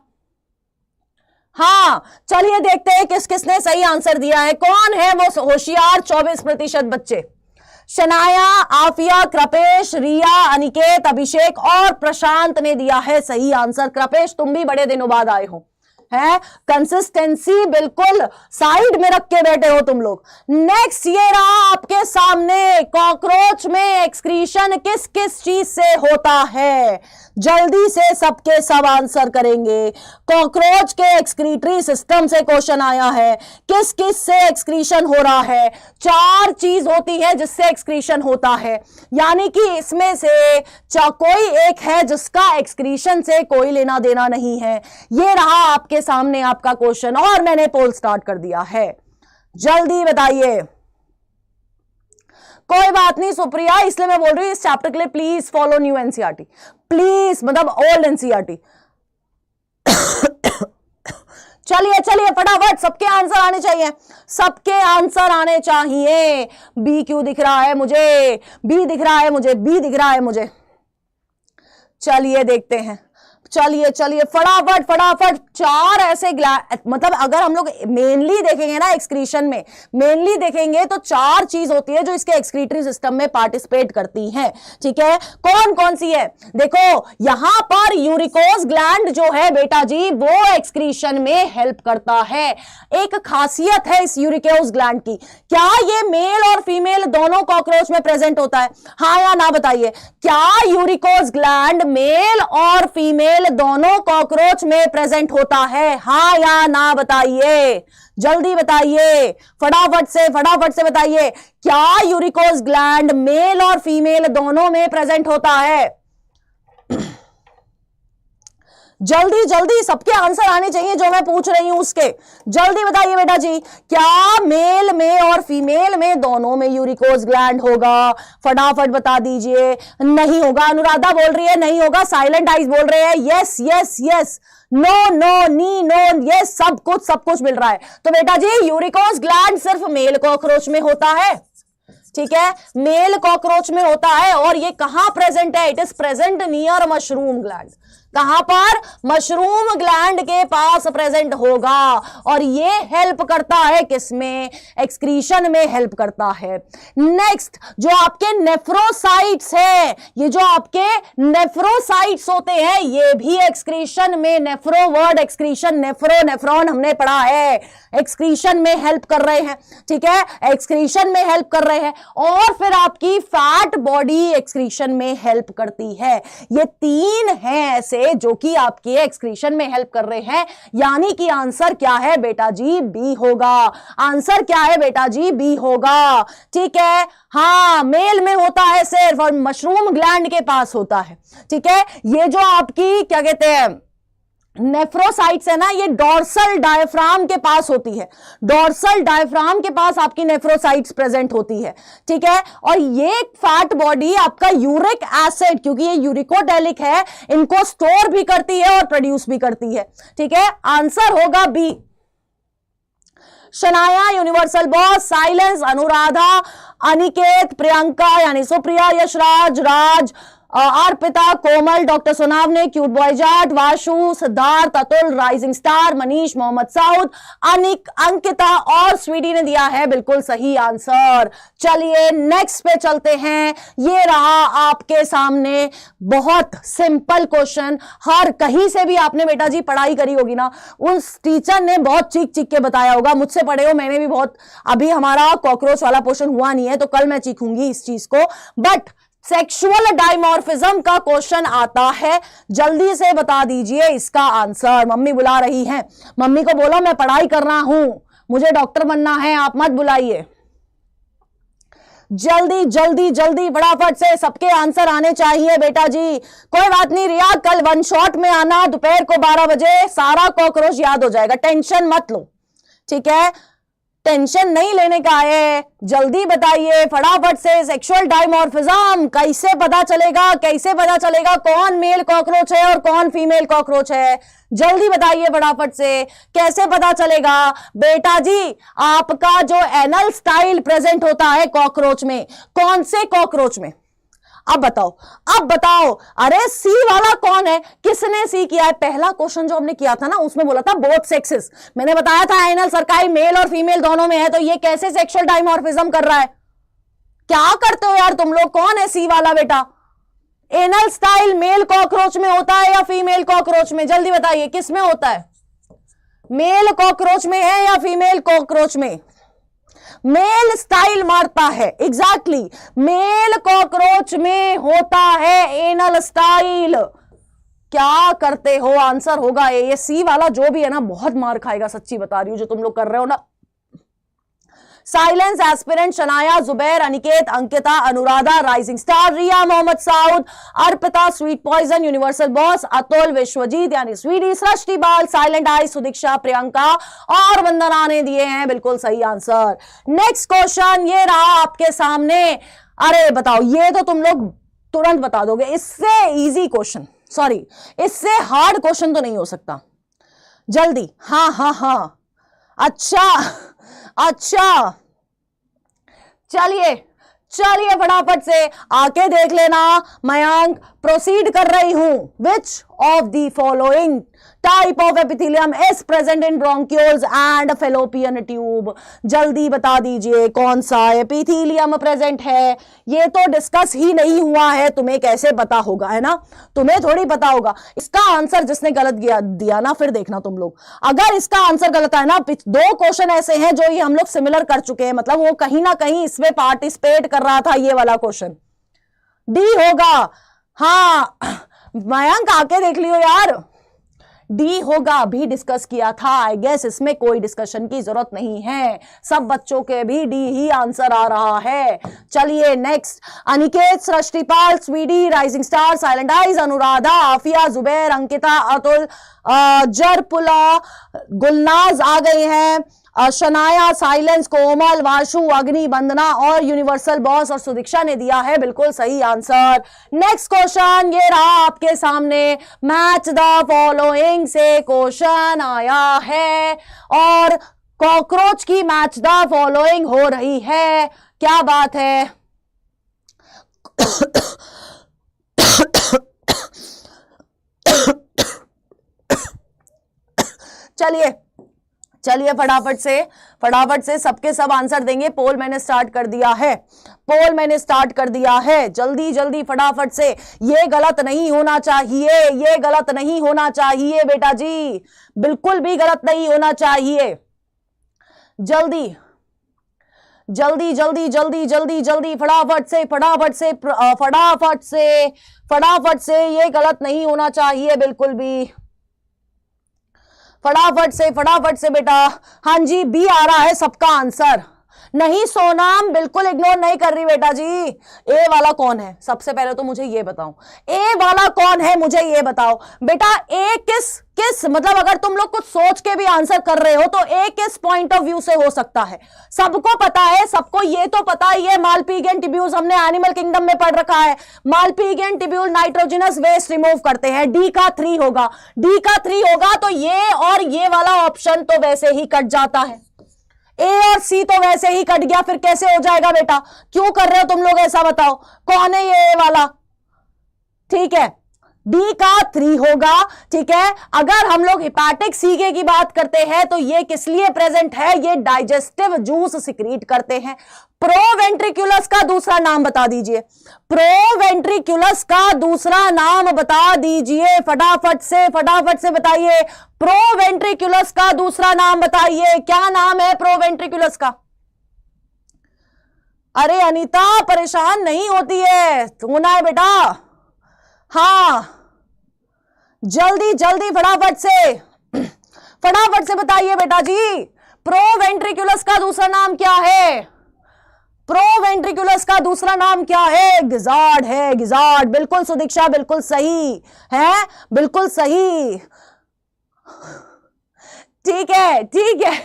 हाँ चलिए देखते हैं किस किसने सही आंसर दिया है। कौन है वो होशियार 24% बच्चे। शनाया, आफिया, कृपेश, रिया, अनिकेत, अभिषेक और प्रशांत ने दिया है सही आंसर। कृपेश तुम भी बड़े दिनों बाद आए हो, है कंसिस्टेंसी बिल्कुल साइड में रख के बैठे हो तुम लोग। नेक्स्ट ये रहा आपके सामने, कॉकरोच में एक्सक्रीशन किस किस चीज से होता है। जल्दी से सबके सब आंसर करेंगे। कॉकरोच के एक्सक्रीटरी सिस्टम से क्वेश्चन आया है, किस किस से एक्सक्रीशन हो रहा है। 4 चीज होती है जिससे एक्सक्रीशन होता है, यानी कि इसमें से कोई एक है जिसका एक्सक्रीशन से कोई लेना देना नहीं है। ये रहा आपके सामने आपका क्वेश्चन और मैंने पोल स्टार्ट कर दिया है। जल्दी बताइए। कोई बात नहीं सुप्रिया, इसलिए मैं बोल रही हूं इस चैप्टर के लिए please follow new NCERT, please, मतलब ओल्ड एनसीईआरटी। चलिए फटाफट सबके आंसर आने चाहिए, सबके आंसर आने चाहिए। बी क्यों दिख रहा है मुझे, बी दिख रहा है मुझे, बी दिख रहा है मुझे। चलिए देखते हैं, चलिए फटाफट 4 ऐसे मतलब अगर हम लोग मेनली देखेंगे ना एक्सक्रीशन में, मेनली देखेंगे तो 4 चीज होती है जो इसके एक्सक्रीटरी सिस्टम में पार्टिसिपेट करती हैं, ठीक है। कौन कौन सी है देखो, यहां पर यूरिकोज ग्लैंड जो है बेटा जी वो एक्सक्रीशन में हेल्प करता है। एक खासियत है इस यूरिकोज ग्लैंड की। क्या ये मेल और फीमेल दोनों कॉकरोच में प्रेजेंट होता है, हाँ या ना बताइए। क्या यूरिकोज ग्लैंड मेल और फीमेल दोनों कॉकरोच में प्रेजेंट होता है, हाँ या ना बताइए। जल्दी बताइए, फटाफट से बताइए। क्या यूरिकोज ग्लैंड मेल और फीमेल दोनों में प्रेजेंट होता है। जल्दी सबके आंसर आने चाहिए जो मैं पूछ रही हूं उसके। जल्दी बताइए बेटा जी, क्या मेल में और फीमेल में दोनों में यूरिकोज ग्लैंड होगा, फटाफट बता दीजिए। नहीं होगा, अनुराधा बोल रही है नहीं होगा, साइलेंट आइज बोल रहे हैं यस, नो नी नो, ये सब कुछ मिल रहा है। तो बेटा जी यूरिकोज ग्लैंड सिर्फ मेल कॉकरोच में होता है, ठीक है, मेल कॉकरोच में होता है। और ये कहां प्रेजेंट है, it is present near mushroom gland. कहां पर, मशरूम ग्लैंड के पास प्रेजेंट होगा। और ये हेल्प करता है किसमें, एक्सक्रीशन में हेल्प करता है। नेक्स्ट जो आपके नेफ्रोसाइट्स है, ये जो आपके नेफ्रोसाइट्स होते हैं ये भी एक्सक्रीशन में, नेफ्रो वर्ड एक्सक्रीशन, नेफ्रॉन हमने पढ़ा है, एक्सक्रीशन में हेल्प कर रहे हैं, ठीक है, एक्सक्रीशन में हेल्प कर रहे हैं। और फिर आपकी फैट बॉडी एक्सक्रीशन में हेल्प करती है। ये 3 हैं ऐसे जो कि आपके एक्सक्रीशन में हेल्प कर रहे हैं, यानी कि आंसर क्या है बेटा जी, बी होगा। आंसर क्या है बेटा जी, बी होगा, ठीक है। हाँ मेल में होता है सिर्फ और मशरूम ग्लैंड के पास होता है, ठीक है। ये जो आपकी क्या कहते हैं, नेफ्रोसाइट्स है ना, ये डोर्सल डायफ्राम के पास होती है, डोर्सल डायफ्राम के पास आपकी नेफ्रोसाइट्स प्रेजेंट होती है, ठीक है। और ये फैट बॉडी आपका यूरिक एसिड, क्योंकि ये यूरिकोडेलिक है, इनको स्टोर भी करती है और प्रोड्यूस भी करती है, ठीक है। आंसर होगा B. Shanaya universal boss, silence Anuradha, Aniket, Priyanka यानी Supriya, Yashraj, Raj, Arpita, Komal, doctor Sonawane, cute boy Jat, Vashu, Siddharth, Atul, rising star, Manish, Mohammad Saud, Anik, Ankita और स्वीटी ने दिया है बिल्कुल सही आंसर। चलिए नेक्स्ट पे चलते हैं। ये रहा आपके सामने बहुत सिंपल क्वेश्चन, हर कहीं से भी आपने बेटा जी पढ़ाई करी होगी ना, उस टीचर ने बहुत चीख चीख के बताया होगा, मुझसे पढ़े हो, मैंने भी बहुत, अभी हमारा कॉकरोच वाला पोर्शन हुआ नहीं है तो कल मैं चीखूंगी इस चीज को, बट सेक्सुअल डाइमॉर्फिज्म का क्वेश्चन आता है, जल्दी से बता दीजिए इसका आंसर। मम्मी बुला रही हैं, मम्मी को बोलो मैं पढ़ाई कर रहा हूं, मुझे डॉक्टर बनना है, आप मत बुलाइए। जल्दी जल्दी जल्दी फटाफट से सबके आंसर आने चाहिए बेटा जी। कोई बात नहीं रिया, कल वन शॉट में आना, दोपहर को 12 बजे सारा कॉकरोच याद हो जाएगा, टेंशन मत लो, ठीक है, टेंशन नहीं लेने का है। जल्दी बताइए फटाफट से, सेक्सुअल डाइमॉर्फिज्म कैसे पता चलेगा, कैसे पता चलेगा कौन मेल कॉकरोच है और कौन फीमेल कॉकरोच है, जल्दी बताइए फटाफट से, कैसे पता चलेगा बेटा जी। आपका जो एनल स्टाइल प्रेजेंट होता है कॉकरोच में, कौन से कॉकरोच में, अब बताओ, अब बताओ। अरे सी वाला कौन है, किसने सी किया है? पहला क्वेश्चन जो हमने किया था ना उसमें बोला था बोथ सेक्सेस, मैंने बताया था एनल सर्काई मेल और फीमेल दोनों में है, तो ये कैसे सेक्सुअल डाइमॉर्फिज्म कर रहा है? क्या करते हो यार तुम लोग, कौन है सी वाला बेटा? एनल स्टाइल मेल कॉकरोच में होता है या फीमेल कॉकरोच में? जल्दी बताइए किस में होता है, मेल कॉकरोच में है या फीमेल कॉकरोच में? मेल स्टाइल मारता है, एग्जैक्टली मेल कॉकरोच में होता है एनल स्टाइल। क्या करते हो, आंसर होगा ये सी वाला जो भी है ना, बहुत मार खाएगा, सच्ची बता रही हूं जो तुम लोग कर रहे हो ना। Silence, aspirant, Shanaya, Zubair, Aniket, Ankita, Anuradha, rising star, Riya, Mohammad Saud, Arpita, sweet poison, universal boss, Atul, Vishwajeet यानी स्वीटी, सृष्टि बाल, साइलेंट आई, सुदीक्षा, प्रियंका और वंदना ने दिए हैं बिल्कुल सही आंसर। नेक्स्ट क्वेश्चन ये रहा आपके सामने। अरे बताओ, ये तो तुम लोग तुरंत बता दोगे, इससे इजी क्वेश्चन, सॉरी इससे हार्ड क्वेश्चन तो नहीं हो सकता। जल्दी, हाँ हाँ हाँ, अच्छा अच्छा, चलिए चलिए फटाफट से आके देख लेना। मयंक, प्रोसीड कर रही हूं। Which of the following type of epithelium is present in bronchioles and fallopian tube? जल्दी बता दीजिए कौन सा एपिथेलियम प्रेजेंट है। ये तो डिस्कस ही नहीं हुआ है, तुम्हें कैसे पता होगा, है ना, तुम्हें थोड़ी पता होगा। इसका आंसर जिसने गलत दिया ना, फिर देखना तुम लोग, अगर इसका आंसर गलत है ना, 2 क्वेश्चन ऐसे हैं जो ये हम लोग सिमिलर कर चुके हैं, मतलब वो कहीं ना कहीं इसमें पार्टिसिपेट कर रहा था, ये वाला क्वेश्चन डी होगा। हाँ मयंक आके देख लियो यार, डी होगा, भी डिस्कस किया था। आई गेस इसमें कोई डिस्कशन की जरूरत नहीं है, सब बच्चों के भी डी ही आंसर आ रहा है। चलिए next, Aniket, Srishtipal, Sweety, rising star, silent eyes, Anuradha, Afiya, Zubair, Ankita, Atul, Jarpula, Gulnaz आ गए हैं, शनाया, साइलेंस, कोमल, वाशु, अग्नि, वंदना और यूनिवर्सल बॉस और सुदीक्षा ने दिया है बिल्कुल सही आंसर। नेक्स्ट क्वेश्चन ये रहा आपके सामने, मैच द फॉलोइंग से क्वेश्चन आया है और कॉकरोच की मैच द फॉलोइंग हो रही है। क्या बात है चलिए चलिए फटाफट से सबके सब आंसर देंगे। पोल मैंने स्टार्ट कर दिया है, जल्दी जल्दी फटाफट से। ये गलत नहीं होना चाहिए, ये गलत नहीं होना चाहिए बेटा जी, बिल्कुल भी गलत नहीं होना चाहिए। जल्दी जल्दी जल्दी जल्दी जल्दी जल्दी फटाफट से, ये गलत नहीं होना चाहिए बिल्कुल भी। फटाफट से बेटा। हाँ जी, बी आ रहा है सबका आंसर। नहीं सोनाम, बिल्कुल इग्नोर नहीं कर रही बेटा जी। ए वाला कौन है, सबसे पहले तो मुझे ये बताओ, ए वाला कौन है, मुझे ये बताओ बेटा। ए किस किस मतलब अगर तुम लोग कुछ सोच के भी आंसर कर रहे हो तो ए किस पॉइंट ऑफ व्यू से हो सकता है? सबको पता है, सबको ये तो पता है, ये मालपीजियन ट्यूब्यूल्स हमने एनिमल किंगडम में पढ़ रखा है। Malpighian tubule nitrogenous waste remove करते हैं। डी का 3 होगा, डी का 3 होगा तो ये और ये वाला ऑप्शन तो वैसे ही कट जाता है। ए और सी तो वैसे ही कट गया, फिर कैसे हो जाएगा बेटा? क्यों कर रहे हो तुम लोग ऐसा, बताओ कौन है ये वाला? ठीक है, डी का 3 होगा। ठीक है, अगर हम लोग हिपैटिक सीके की बात करते हैं तो ये किस लिए प्रेजेंट है? ये डाइजेस्टिव जूस सिक्रीट करते हैं। प्रोवेंट्रिकुलस का दूसरा नाम बता दीजिए, प्रोवेंट्रिकुलस का दूसरा नाम बता दीजिए, फटाफट से बताइए। प्रोवेंट्रिकुलस का दूसरा नाम बताइए, क्या नाम है प्रोवेंट्रिकुलस का? अरे अनीता परेशान नहीं होती है, सुना है बेटा? हाँ जल्दी जल्दी फटाफट से बताइए बेटा जी, प्रोवेंट्रिकुलस का दूसरा नाम क्या है? प्रोवेंट्रिकुलस का दूसरा नाम क्या है? गिजार्ड है, गिजार्ड। बिल्कुल सुदीक्षा, बिल्कुल सही है, बिल्कुल सही। ठीक है ठीक है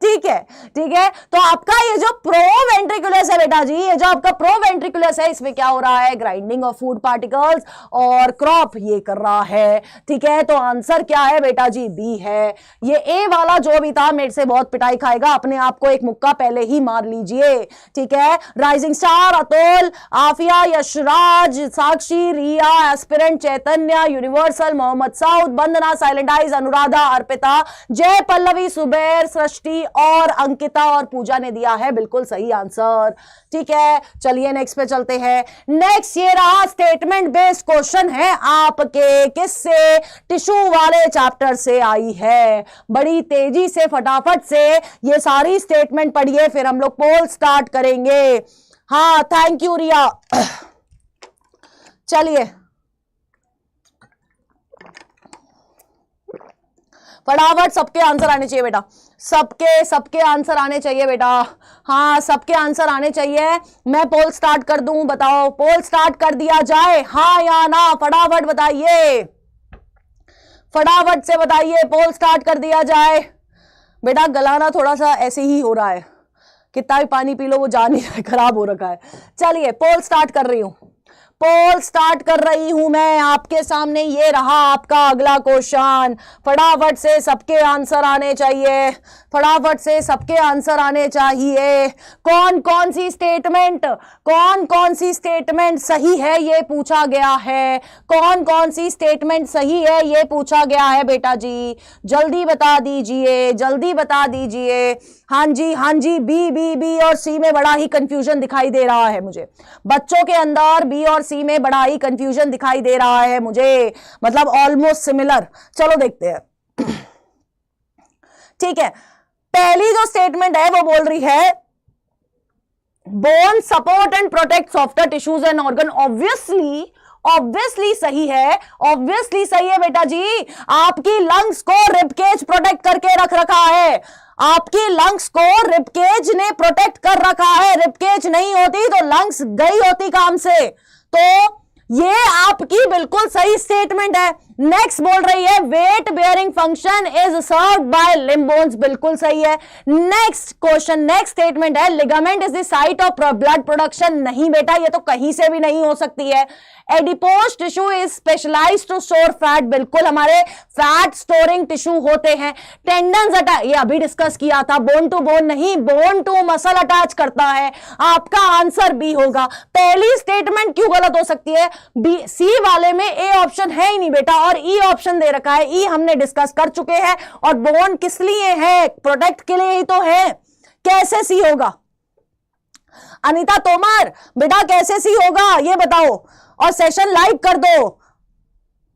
ठीक है ठीक है। तो आपका ये जो प्रोवेंट्रिकुलस है बेटा जी, ये जो आपका प्रोवेंट्रिकुलस है, इसमें क्या हो रहा है? ग्राइंडिंग ऑफ फूड पार्टिकल्स और क्रॉप ये कर रहा है। ठीक है, तो आंसर क्या है बेटा जी? बी है। ये ए वाला जो भी था मेरे से बहुत पिटाई खाएगा, अपने आप को एक मुक्का पहले ही मार लीजिए। ठीक है, राइजिंग स्टार, अतुल, आफिया, यशराज, साक्षी, रिया, एस्पिरेंट, चैतन्य, यूनिवर्सल, मोहम्मद साउद, बंदना, साइलेंट आइज, अनुराधा, अर्पिता, जय पल्लवी, सुबैर, सृष्टि और अंकिता और पूजा ने दिया है बिल्कुल सही आंसर। ठीक है, चलिए नेक्स्ट पे चलते हैं। नेक्स्ट ये रहा स्टेटमेंट बेस्ड क्वेश्चन है आपके, किससे? टिश्यू वाले चैप्टर से आई है। बड़ी तेजी से फटाफट से ये सारी स्टेटमेंट पढ़िए, फिर हम लोग पोल स्टार्ट करेंगे। हाँ थैंक यू रिया। चलिए फटाफट सबके आंसर आने चाहिए बेटा, सबके आंसर आने चाहिए बेटा। हाँ सबके आंसर आने चाहिए। मैं पोल स्टार्ट कर दूं, बताओ पोल स्टार्ट कर दिया जाए हाँ या ना? फटाफट बताइए, फटाफट से बताइए, पोल स्टार्ट कर दिया जाए। बेटा गलाना थोड़ा सा ऐसे ही हो रहा है, कितना भी पानी पी लो वो जा नहीं रहा है, खराब हो रखा है। चलिए पोल स्टार्ट कर रही हूं, पोल स्टार्ट कर रही हूं मैं आपके सामने। ये रहा आपका अगला क्वेश्चन, फटाफट से सबके आंसर आने चाहिए, फटाफट से सबके आंसर आने चाहिए। कौन कौन सी स्टेटमेंट सही है ये पूछा गया है, कौन कौन सी स्टेटमेंट सही है ये पूछा गया है बेटा जी, जल्दी बता दीजिए, जल्दी बता दीजिए। हाँ जी, बी और सी में बड़ा ही कंफ्यूजन दिखाई दे रहा है मुझे, बच्चों के अंदर बी और सी में बड़ा ही कंफ्यूजन दिखाई दे रहा है मुझे, मतलब ऑलमोस्ट सिमिलर। चलो देखते हैं। ठीक है, पहली जो स्टेटमेंट है वो बोल रही है bone support and protect softer tissues and organ. Obviously सही है, ऑब्वियसली सही है बेटा जी। आपकी लंग्स को रिबकेज प्रोटेक्ट करके रख रखा है, आपकी लंग्स को रिबकेज ने प्रोटेक्ट कर रखा है। रिबकेज नहीं होती तो लंग्स गई होती काम से, तो ये आपकी बिल्कुल सही स्टेटमेंट है। नेक्स्ट बोल रही है weight bearing function is served by limb bones, बिल्कुल सही है। नेक्स्ट क्वेश्चन, नेक्स्ट स्टेटमेंट है ligament is the site of blood production. नहीं बेटा, ये तो कहीं से भी नहीं हो सकती है। Adipose tissue is specialized to store fat, बिल्कुल हमारे फैट स्टोरिंग टिश्यू होते हैं। टेंडन्स अटैच, ये अभी डिस्कस किया था, बोन टू बोन नहीं, बोन टू मसल अटैच करता है। आपका आंसर बी होगा। पहली स्टेटमेंट क्यों गलत हो सकती है? बी, सी वाले में ए ऑप्शन है ही नहीं बेटा, और ई ऑप्शन दे रखा है। ई हमने डिस्कस कर चुके हैं, और बोन किस लिए है? प्रोटेक्ट के लिए ही तो है। कैसे सी होगा? अनीता तोमर बेटा कैसे सी होगा ये बताओ, और सेशन लाइक कर दो,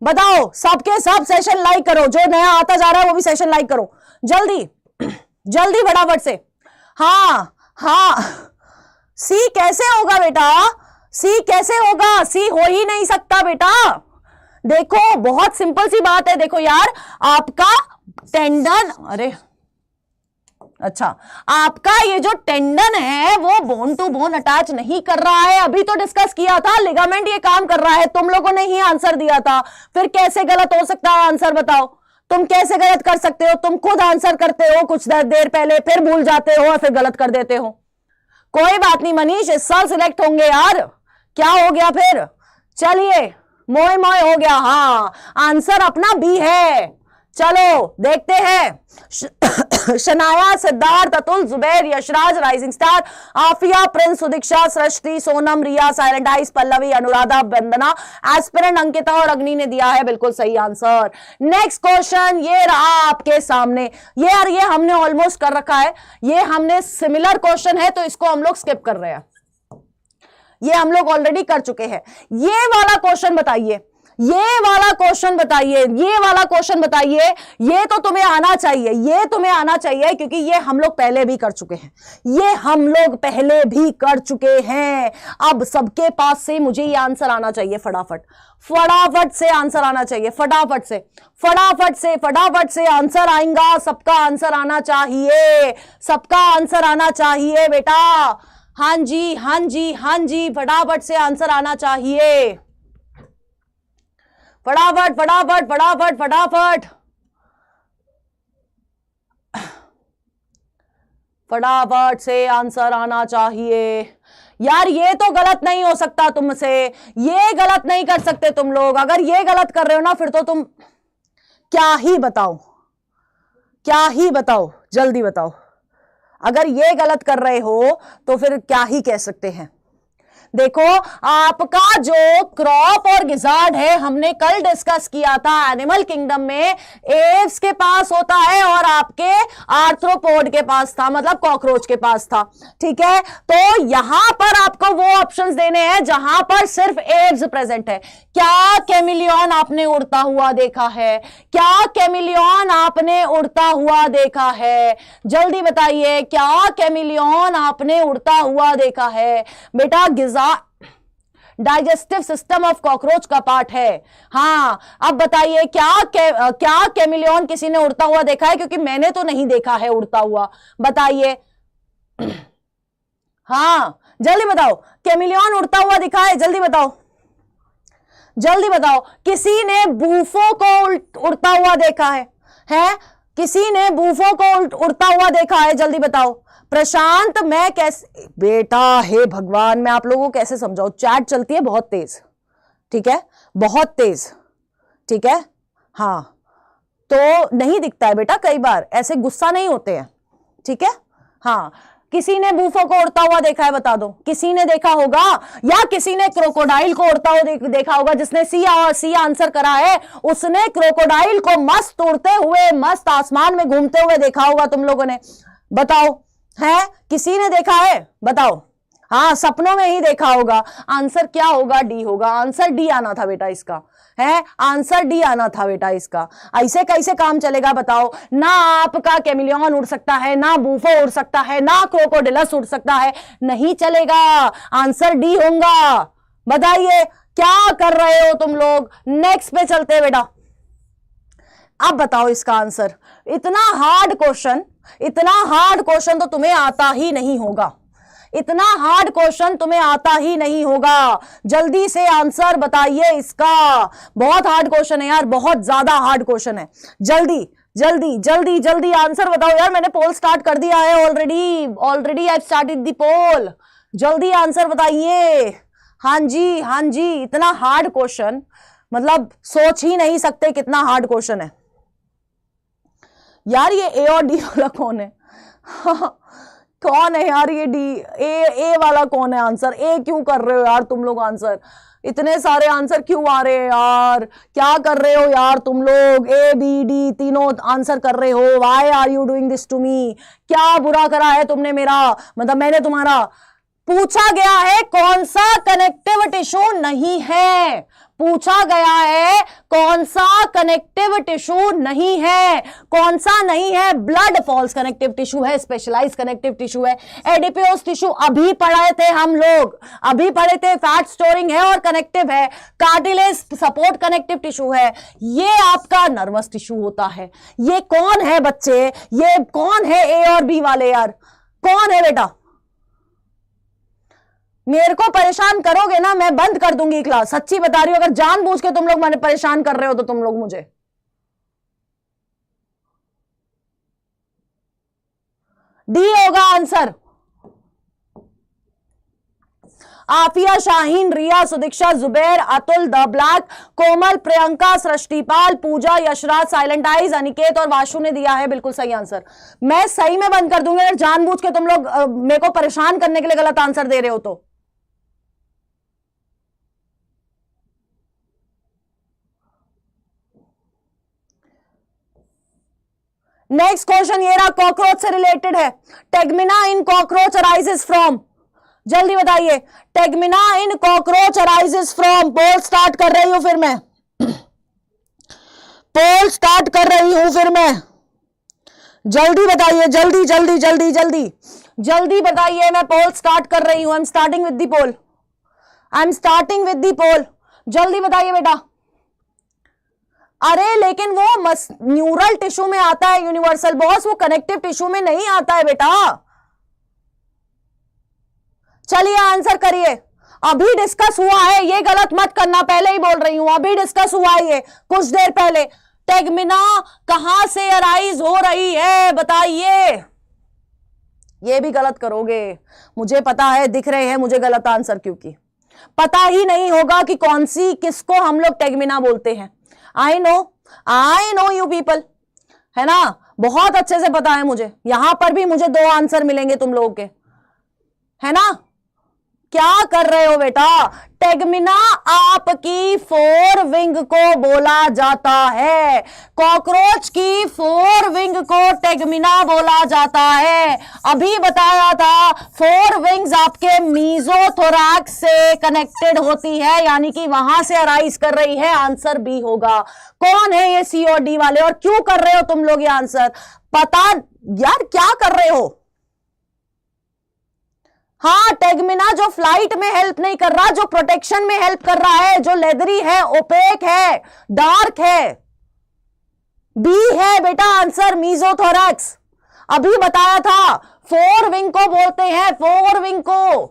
बताओ सबके सब सेशन लाइक करो, जो नया आता जा रहा है वो भी सेशन लाइक करो, जल्दी जल्दी फटाफट से। हाँ सी कैसे होगा बेटा? सी कैसे होगा? सी हो ही नहीं सकता बेटा। देखो बहुत सिंपल सी बात है, देखो यार, आपका टेंडन, अरे अच्छा, आपका ये जो टेंडन है वो बोन टू बोन अटैच नहीं कर रहा है, अभी तो डिस्कस किया था लिगामेंट ये काम कर रहा है, तुम लोगों ने ही आंसर दिया था, फिर कैसे गलत हो सकता है आंसर बताओ, तुम कैसे गलत कर सकते हो, तुम खुद आंसर करते हो कुछ देर पहले, फिर भूल जाते हो और फिर गलत कर देते हो। कोई बात नहीं मनीष, इस साल सिलेक्ट होंगे यार, क्या हो गया फिर, चलिए मोए मोए हो गया, हाँ आंसर अपना बी है। चलो देखते हैं Shanaya, Siddharth, Atul, Zubair, Yashraj, rising star, Afiya, Prince, Sudiksha, Srishti, Sonam, Riya, silent eyes, Pallavi, Anuradha, Vandana, aspirant, Ankita और अग्नि ने दिया है बिल्कुल सही आंसर। नेक्स्ट क्वेश्चन ये रहा आपके सामने, ये यार ये हमने ऑलमोस्ट कर रखा है, ये हमने सिमिलर क्वेश्चन है तो इसको हम लोग स्किप कर रहे हैं, ये हम लोग ऑलरेडी कर चुके हैं। ये वाला क्वेश्चन बताइए, ये वाला क्वेश्चन बताइए, ये वाला क्वेश्चन बताइए, ये तो तुम्हें आना चाहिए, ये तुम्हें आना चाहिए क्योंकि ये हम लोग पहले भी कर चुके हैं, ये हम लोग पहले भी कर चुके हैं। अब सबके पास से मुझे ये आंसर आना चाहिए फटाफट, फटाफट से आंसर आना चाहिए, फटाफट से फटाफट से फटाफट से आंसर आएगा, सबका आंसर आना चाहिए, सबका आंसर आना चाहिए बेटा, हाँ जी हाँ जी हाँ जी, फटाफट से आंसर आना चाहिए, फटाफट फटाफट फटाफट फटाफट फटाफट से आंसर आना चाहिए यार। ये तो गलत नहीं हो सकता तुमसे, ये गलत नहीं कर सकते तुम लोग, अगर ये गलत कर रहे हो ना फिर तो तुम क्या ही बताओ, क्या ही बताओ, जल्दी बताओ, अगर ये गलत कर रहे हो तो फिर क्या ही कह सकते हैं। देखो आपका जो क्रॉप और गिजार्ड है हमने कल डिस्कस किया था, एनिमल किंगडम में एव्स के पास होता है और आपके आर्थ्रोपोड के पास था, मतलब कॉकरोच के पास था, ठीक है। तो यहां पर आपको वो ऑप्शंस देने हैं जहां पर सिर्फ एव्स प्रेजेंट है। क्या कैमिलियन आपने उड़ता हुआ देखा है, क्या कैमिलियन आपने उड़ता हुआ देखा है, जल्दी बताइए, क्या कैमिलियन आपने उड़ता हुआ देखा है बेटा। डाइजेस्टिव सिस्टम ऑफ कॉकरोच का पार्ट है, हाँ। अब बताइए क्या कैमिलियन किसी ने उड़ता हुआ देखा है, क्योंकि मैंने तो नहीं देखा है उड़ता हुआ, बताइए हाँ जल्दी बताओ, कैमिलियन उड़ता हुआ दिखा है, जल्दी बताओ, जल्दी बताओ। किसी ने बूफो को उड़ता हुआ देखा है? किसी ने बूफो को उड़ता हुआ देखा है, जल्दी बताओ। प्रशांत, मैं कैसे बेटा, हे भगवान मैं आप लोगों को कैसे समझाऊं, चैट चलती है बहुत तेज, ठीक है, बहुत तेज, ठीक है, हाँ तो नहीं दिखता है बेटा, कई बार ऐसे गुस्सा नहीं होते हैं, ठीक है, हाँ। किसी ने बूफो को उड़ता हुआ देखा है, बता दो, किसी ने देखा होगा, या किसी ने क्रोकोडाइल को उड़ता हुआ देखा होगा। जिसने सी आंसर करा है उसने क्रोकोडाइल को मस्त उड़ते हुए, मस्त आसमान में घूमते हुए देखा होगा तुम लोगों ने, बताओ है, किसी ने देखा है, बताओ, हाँ सपनों में ही देखा होगा। आंसर क्या होगा, डी होगा, आंसर डी आना था बेटा इसका, है आंसर डी आना था बेटा इसका। ऐसे कैसे काम चलेगा बताओ, ना आपका कैमिलियन उड़ सकता है, ना बूफो उड़ सकता है, ना क्रोकोडिलस उड़ सकता है, नहीं चलेगा, आंसर डी होगा। बताइए क्या कर रहे हो तुम लोग, नेक्स्ट पे चलते हैं बेटा। अब बताओ इसका आंसर, इतना हार्ड क्वेश्चन, इतना हार्ड क्वेश्चन तो तुम्हें आता ही नहीं होगा, इतना हार्ड क्वेश्चन तुम्हें आता ही नहीं होगा, जल्दी से आंसर बताइए इसका। बहुत हार्ड क्वेश्चन है यार, बहुत ज्यादा हार्ड क्वेश्चन है, जल्दी जल्दी जल्दी जल्दी आंसर बताओ यार। मैंने पोल स्टार्ट कर दिया है ऑलरेडी आई स्टार्टेड द पोल, जल्दी आंसर बताइए। हाँ जी हाँ जी, इतना हार्ड क्वेश्चन, मतलब सोच ही नहीं सकते कितना हार्ड क्वेश्चन है यार। ये ए और डी वाला कौन है? कौन है यार ये डी, ए वाला कौन है? आंसर ए क्यों कर रहे हो यार तुम लोग, आंसर इतने सारे आंसर क्यों आ रहे हैं यार, क्या कर रहे हो यार तुम लोग, ए बी डी तीनों आंसर कर रहे हो, why are you doing this to me, क्या बुरा करा है तुमने मेरा, मतलब मैंने तुम्हारा। पूछा गया है कौन सा कनेक्टिव टिश्यू नहीं है, पूछा गया है कौन सा कनेक्टिव टिश्यू नहीं है, कौन सा नहीं है, ब्लड फॉल्स कनेक्टिव टिश्यू है, स्पेशलाइज कनेक्टिव टिश्यू है, एडिपियोस टिश्यू अभी पढ़े थे हम लोग, अभी पढ़े थे, फैट स्टोरिंग है और कनेक्टिव है, कार्टिलेज सपोर्ट कनेक्टिव टिश्यू है, ये आपका नर्वस टिश्यू होता है। ये कौन है बच्चे, ये कौन है ए और बी वाले यार, कौन है बेटा? मेरे को परेशान करोगे ना, मैं बंद कर दूंगी क्लास, सच्ची बता रही हूं। अगर जानबूझ के तुम लोग मैंने परेशान कर रहे हो तो तुम लोग मुझे, डी होगा answer. Afiya, Shaheen, Riya, Sudiksha, Zubair, Atul, the black, Komal, Priyanka, Srishtipal, Pooja, Yashraj, silent eyes, Aniket और वाशु ने दिया है बिल्कुल सही आंसर। मैं सही में बंद कर दूंगी अगर जानबूझ के तुम लोग मेरे को परेशान करने के लिए गलत आंसर दे रहे हो तो। नेक्स्ट क्वेश्चन ये रहा, कॉकरोच से रिलेटेड है। Tegmina in cockroach arises from, जल्दी बताइए, tegmina in cockroach arises from. Poll start कर रही हूं फिर मैं, पोल स्टार्ट कर रही हूं फिर मैं, जल्दी बताइए, जल्दी जल्दी जल्दी जल्दी जल्दी बताइए, मैं पोल स्टार्ट कर रही हूं। I am starting with the poll, I am starting with the poll, जल्दी बताइए बेटा। अरे लेकिन वो न्यूरल टिश्यू में आता है यूनिवर्सल बॉस, वो कनेक्टिव टिश्यू में नहीं आता है बेटा। चलिए आंसर करिए, अभी डिस्कस हुआ है, ये गलत मत करना, पहले ही बोल रही हूं, अभी डिस्कस हुआ है ये कुछ देर पहले। टेगमिना कहां से अराइज हो रही है बताइए। ये भी गलत करोगे, मुझे पता है, दिख रहे हैं मुझे गलत आंसर, क्योंकि पता ही नहीं होगा कि कौन सी, किसको हम लोग टेगमिना बोलते हैं। आई नो यू पीपल, है ना, बहुत अच्छे से पता है मुझे। यहां पर भी मुझे 2 आंसर मिलेंगे तुम लोगों के, है ना। क्या कर रहे हो बेटा? टेगमिना आपकी 4 विंग को बोला जाता है, कॉकरोच की 4 विंग को टेगमिना बोला जाता है। अभी बताया था 4 विंग्स आपके मीजोथोरैक्स से कनेक्टेड होती है, यानी कि वहां से अराइज कर रही है। आंसर बी होगा। कौन है ये सी और डी वाले, और क्यों कर रहे हो तुम लोग ये आंसर? पता यार क्या कर रहे हो? हाँ, टेगमिना जो फ्लाइट में हेल्प नहीं कर रहा, जो प्रोटेक्शन में हेल्प कर रहा है, जो लेदरी है, ओपेक है, डार्क है, बी है बेटा आंसर, मीजोथोरैक्स। अभी बताया था 4 विंग को बोलते हैं, 4 विंग को।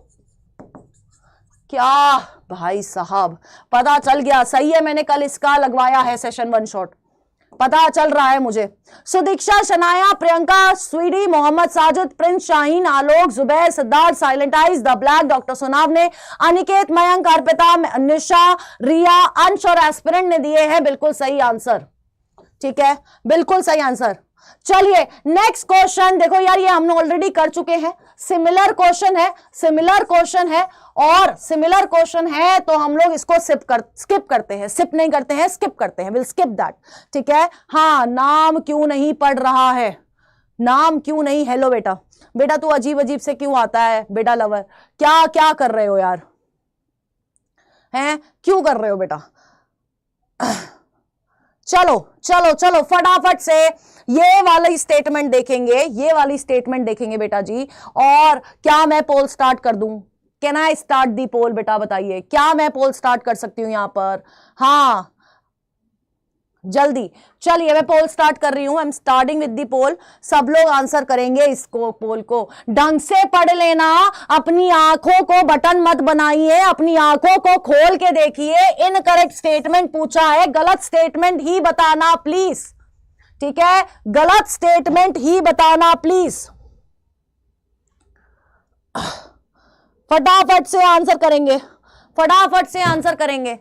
क्या भाई साहब, पता चल गया, सही है, मैंने कल इसका लगवाया है सेशन 1 शॉट, पता चल रहा है मुझे। Sudiksha, Shanaya, Priyanka, Sweety, Mohammad Sajid, Prince, Shaheen, Alok, Zubair, Siddharth, silent eyes, the black, doctor Sonam ने, अनिकेत, मयंक, अर्पिता, निशा, रिया, अंश और एस्पिरेंट ने दिए हैं बिल्कुल सही आंसर। ठीक है, बिल्कुल सही आंसर। चलिए नेक्स्ट क्वेश्चन देखो यार, ये हमने ऑलरेडी कर चुके हैं, सिमिलर क्वेश्चन है, सिमिलर क्वेश्चन है, और सिमिलर क्वेश्चन है तो हम लोग इसको स्किप करते हैं, सिप नहीं करते हैं, स्किप करते हैं, विल स्किप दैट। ठीक है, हाँ, नाम क्यों नहीं पढ़ रहा है, नाम क्यों नहीं, हेलो बेटा, बेटा तू अजीब अजीब से क्यों आता है बेटा लवर, क्या क्या कर रहे हो यार, हैं क्यों कर रहे हो बेटा? चलो चलो चलो फटाफट से ये वाली स्टेटमेंट देखेंगे, ये वाली स्टेटमेंट देखेंगे बेटा जी। और क्या मैं पोल स्टार्ट कर दूं? कैन आई स्टार्ट दी पोल? बेटा बताइए, क्या मैं पोल स्टार्ट कर सकती हूं यहां पर? हाँ जल्दी, चलिए मैं पोल स्टार्ट कर रही हूं, I am starting with the poll. सब लोग आंसर करेंगे इसको, पोल को ढंग से पढ़ लेना, अपनी आंखों को बटन मत बनाइए, अपनी आंखों को खोल के देखिए। इनकरेक्ट स्टेटमेंट पूछा है, गलत स्टेटमेंट ही बताना प्लीज, ठीक है, गलत स्टेटमेंट ही बताना प्लीज। फटाफट से आंसर करेंगे, फटाफट से आंसर करेंगे,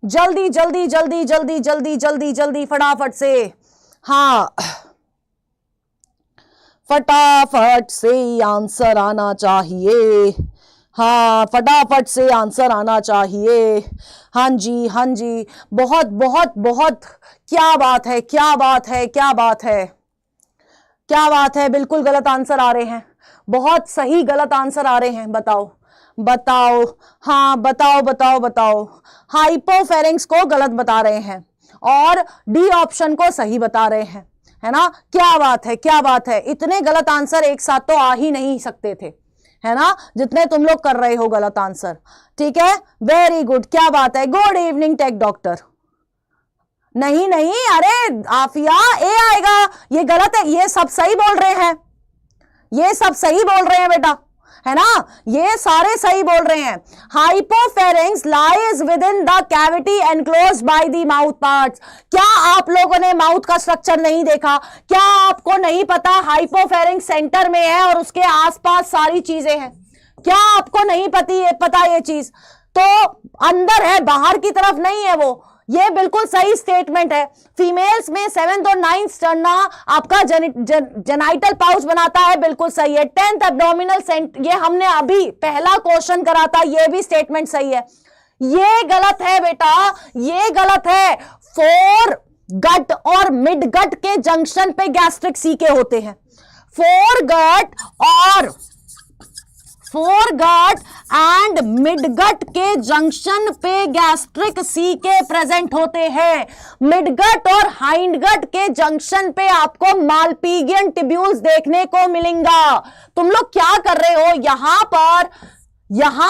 जल्दी जल्दी जल्दी जल्दी जल्दी जल्दी जल्दी फटाफट से, हाँ फटाफट से आंसर आना चाहिए, हाँ फटाफट से आंसर आना चाहिए। हाँ जी हाँ जी, बहुत बहुत बहुत, क्या बात है क्या बात है क्या बात है क्या बात है, बिल्कुल गलत आंसर आ रहे हैं, बहुत सही गलत आंसर आ रहे हैं, बताओ बताओ, हाँ बताओ बताओ बताओ। हाइपोफेरिंक्स को गलत बता रहे हैं और डी ऑप्शन को सही बता रहे हैं, है ना। क्या बात है, क्या बात है। इतने गलत आंसर एक साथ तो आ ही नहीं सकते थे, है ना, जितने तुम लोग कर रहे हो गलत आंसर। ठीक है, वेरी गुड, क्या बात है। Good evening tech doctor. नहीं नहीं, अरे आफिया ए आएगा, ये गलत है, ये सब सही बोल रहे हैं, ये सब सही बोल रहे हैं बेटा, है ना, ये सारे सही बोल रहे हैं। हाइपोफेरिंक्स lies with in the cavity enclose by the mouth parts. क्या आप लोगों ने माउथ का स्ट्रक्चर नहीं देखा? क्या आपको नहीं पता हाइपोफेरिंक्स सेंटर में है और उसके आसपास सारी चीजें हैं? क्या आपको नहीं पता ये चीज? तो अंदर है, बाहर की तरफ नहीं है वो। ये बिल्कुल सही स्टेटमेंट है। फीमेल्स में 7th और 9th स्टर्ना आपका जेनाइटल पाउच बनाता है, बिल्कुल सही है। 10th एब्डोमिनल सेंट, ये हमने अभी पहला क्वेश्चन करा था, ये भी स्टेटमेंट सही है। ये गलत है बेटा, ये गलत है। 4 गट और मिड गट के जंक्शन पे गैस्ट्रिक सीके होते हैं। 4 गट एंड मिडगट के जंक्शन पे गैस्ट्रिक सीके प्रेजेंट होते हैं। मिडगट और हाइंडगट के जंक्शन पे आपको मालपीजियन ट्यूब्यूल्स देखने को मिलेगा। तुम लोग क्या कर रहे हो यहां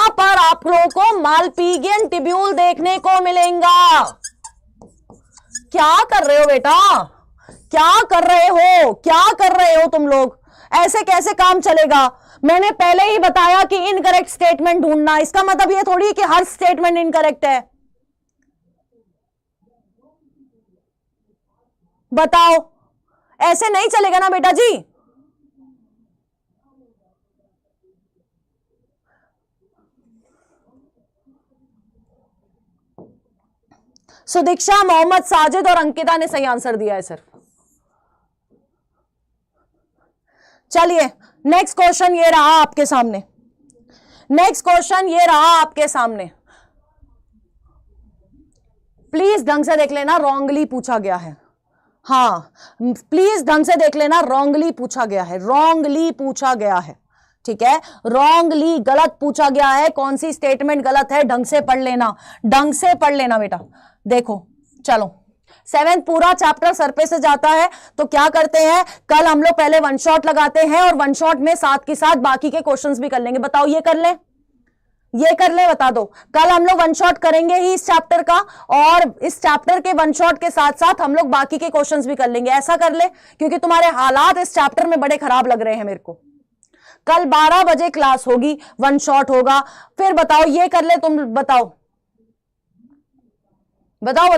पर आप लोगों को मालपीजियन ट्यूब्यूल देखने को मिलेगा। क्या कर रहे हो बेटा, क्या कर रहे हो तुम लोग? ऐसे कैसे काम चलेगा? मैंने पहले ही बताया कि इनकरेक्ट स्टेटमेंट ढूंढना, इसका मतलब ये थोड़ी कि हर स्टेटमेंट इनकरेक्ट है। बताओ, ऐसे नहीं चलेगा ना बेटा जी। सुदीक्षा, मोहम्मद साजिद और अंकिता ने सही आंसर दिया है सर। चलिए नेक्स्ट क्वेश्चन ये रहा आपके सामने। प्लीज ढंग से देख लेना, रॉन्गली पूछा गया है। हाँ प्लीज ढंग से देख लेना, रॉन्गली पूछा गया है। ठीक है, रॉन्गली गलत पूछा गया है। कौन सी स्टेटमेंट गलत है, ढंग से पढ़ लेना बेटा। देखो चलो, 7th पूरा चैप्टर सर पे से जाता है, तो क्या करते हैं, कल हम लोग पहले 1 शॉट लगाते हैं और 1 शॉट में साथ के साथ बाकी के क्वेश्चंस भी कर लेंगे। बताओ ये कर ले, बता दो। कल हम लोग 1 शॉट करेंगे ही इस चैप्टर का, और इस चैप्टर के 1 शॉट के साथ साथ हम लोग बाकी के क्वेश्चंस भी कर लेंगे। ऐसा कर ले, क्योंकि तुम्हारे हालात इस चैप्टर में बड़े खराब लग रहे हैं मेरे को। कल 12 बजे क्लास होगी, 1 शॉट होगा। फिर बताओ ये कर ले, तुम बताओ। बताओ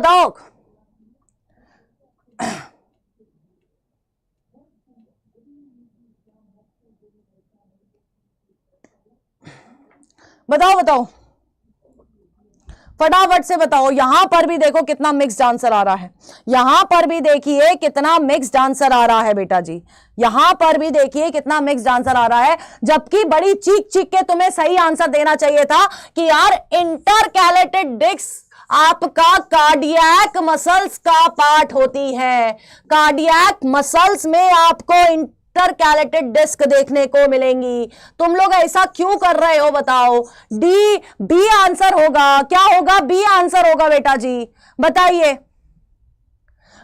फटाफट से बताओ। यहां पर भी देखो कितना मिक्स्ड आंसर आ रहा है। यहां पर भी देखिए कितना मिक्स्ड आंसर आ रहा है बेटा जी। यहां पर भी देखिए कितना मिक्स्ड आंसर आ रहा है, जबकि बड़ी चीख के तुम्हें सही आंसर देना चाहिए था कि यार इंटरकैलेटेड डिस्क आपका कार्डियक मसल्स का पार्ट होती है। कार्डियक मसल्स में आपको इंटरकैलेटेड डिस्क देखने को मिलेंगी। तुम लोग ऐसा क्यों कर रहे हो बताओ? बी आंसर होगा। क्या होगा? बी आंसर होगा बेटा जी, बताइए।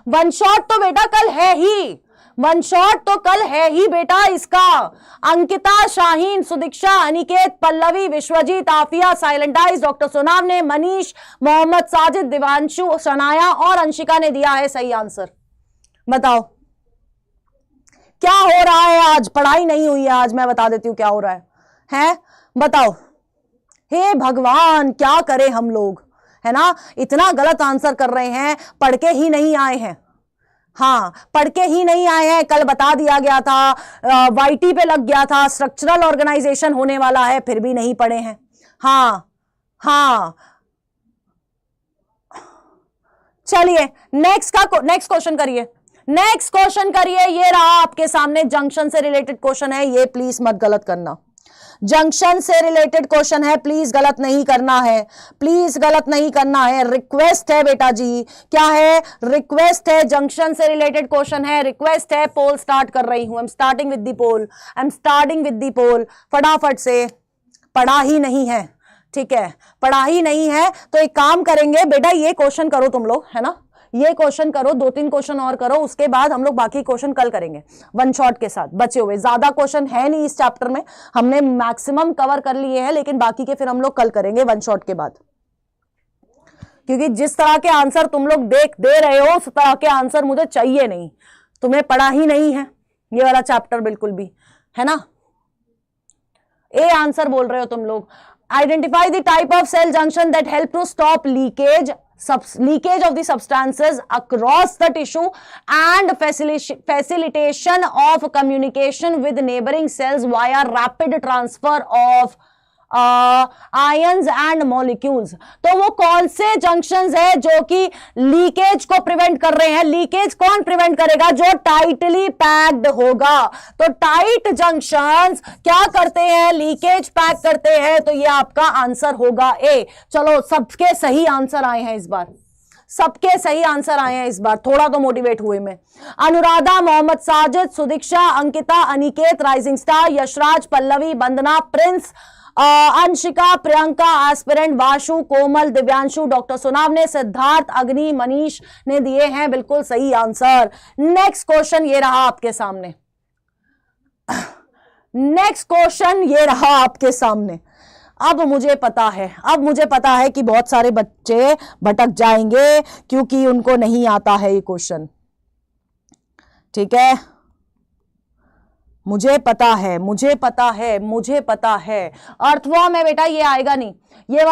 1 शॉट तो बेटा कल है ही, 1 शॉट तो कल है ही बेटा इसका। Ankita, Shaheen, Sudiksha, Aniket, Pallavi, Vishwajeet, Afiya, silent eyes, doctor Sonam ने, मनीष, मोहम्मद साजिद, दिवांशु, शनाया और अंशिका ने दिया है सही आंसर। बताओ क्या हो रहा है आज? पढ़ाई नहीं हुई है आज, मैं बता देती हूं क्या हो रहा है बताओ। हे भगवान, क्या करें हम लोग, है ना। इतना गलत आंसर कर रहे हैं, पढ़ के ही नहीं आए हैं। हाँ, पढ़ के ही नहीं आए हैं। कल बता दिया गया था, वाईटी पे लग गया था, स्ट्रक्चरल ऑर्गेनाइजेशन होने वाला है, फिर भी नहीं पढ़े हैं। हाँ चलिए नेक्स्ट क्वेश्चन करिए। ये रहा आपके सामने, जंक्शन से रिलेटेड क्वेश्चन है, ये प्लीज मत गलत करना। जंक्शन से रिलेटेड क्वेश्चन है, प्लीज गलत नहीं करना है। रिक्वेस्ट है बेटा जी, क्या है? रिक्वेस्ट है। जंक्शन से रिलेटेड क्वेश्चन है, रिक्वेस्ट है। पोल स्टार्ट कर रही हूं। I am starting with the poll. फटाफट से पढ़ा ही नहीं है, ठीक है, पढ़ा ही नहीं है। तो एक काम करेंगे बेटा, ये क्वेश्चन करो तुम लोग, है ना, ये क्वेश्चन करो, 2-3 क्वेश्चन और करो, उसके बाद हम लोग बाकी क्वेश्चन कल करेंगे वन शॉट के साथ बचे हुए। ज्यादा क्वेश्चन है नहीं इस चैप्टर में, हमने मैक्सिमम कवर कर लिए हैं, लेकिन बाकी के फिर हम लोग कल करेंगे वन शॉट के बाद, क्योंकि जिस तरह के आंसर तुम लोग दे रहे हो उस तरह के आंसर मुझे चाहिए नहीं। तुम्हें पढ़ा ही नहीं है ये वाला चैप्टर बिल्कुल भी, है ना। ए आंसर बोल रहे हो तुम लोग। Identify the type of cell junction that help to stop leakage of the substances across the tissue and facilitation of communication with neighboring cells via rapid transfer of ions and molecules. तो वो कौन से junctions है जो कि leakage को prevent कर रहे हैं? लीकेज कौन प्रिवेंट करेगा? जो टाइटली पैक्ड होगा। तो टाइट जंक्शंस क्या करते हैं? लीकेज पैक करते हैं। तो ये आपका आंसर होगा ए। चलो सबके सही आंसर आए हैं इस बार, सबके सही आंसर आए हैं इस बार, थोड़ा तो मोटिवेट हुए मैं। अनुराधा, मोहम्मद साजिद, सुदीक्षा, अंकिता, अनिकेत, राइजिंग स्टार, यशराज, पल्लवी, वंदना, प्रिंस, अंशिका, प्रियंका, एस्पिरेंट, वाशु, कोमल, दिव्यांशु, डॉक्टर सुनाव ने, सिद्धार्थ, अग्नि, मनीष ने दिए हैं बिल्कुल सही आंसर। नेक्स्ट क्वेश्चन ये रहा आपके सामने, नेक्स्ट क्वेश्चन ये रहा आपके सामने। अब मुझे पता है कि बहुत सारे बच्चे भटक जाएंगे क्योंकि उनको नहीं आता है ये क्वेश्चन, ठीक है। मुझे पता है। अर्थवॉर्म है बेटा, ये आएगा नहीं। ये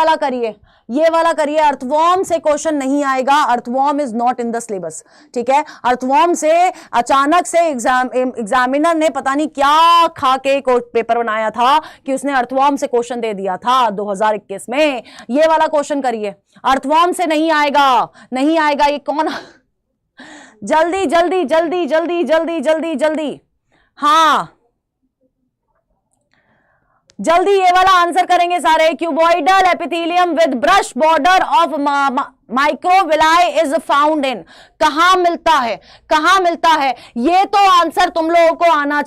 वाला करिए, अर्थवॉर्म से क्वेश्चन नहीं आएगा। Earthworm is not in the syllabus, ठीक है। अर्थवॉर्म से अचानक से एग्जामिनर ने पता नहीं क्या खा के पेपर बनाया था कि उसने अर्थवॉर्म से क्वेश्चन दे दिया था 2021 में। ये वाला क्वेश्चन करिए, अर्थवॉर्म से नहीं आएगा। ये कौन? जल्दी, हाँ जल्दी ये वाला आंसर करेंगे सारे। Cuboidal epithelium with brush border of microvilli is found in. कहां मिलता है? ये तो आंसर तुम लोगों को आना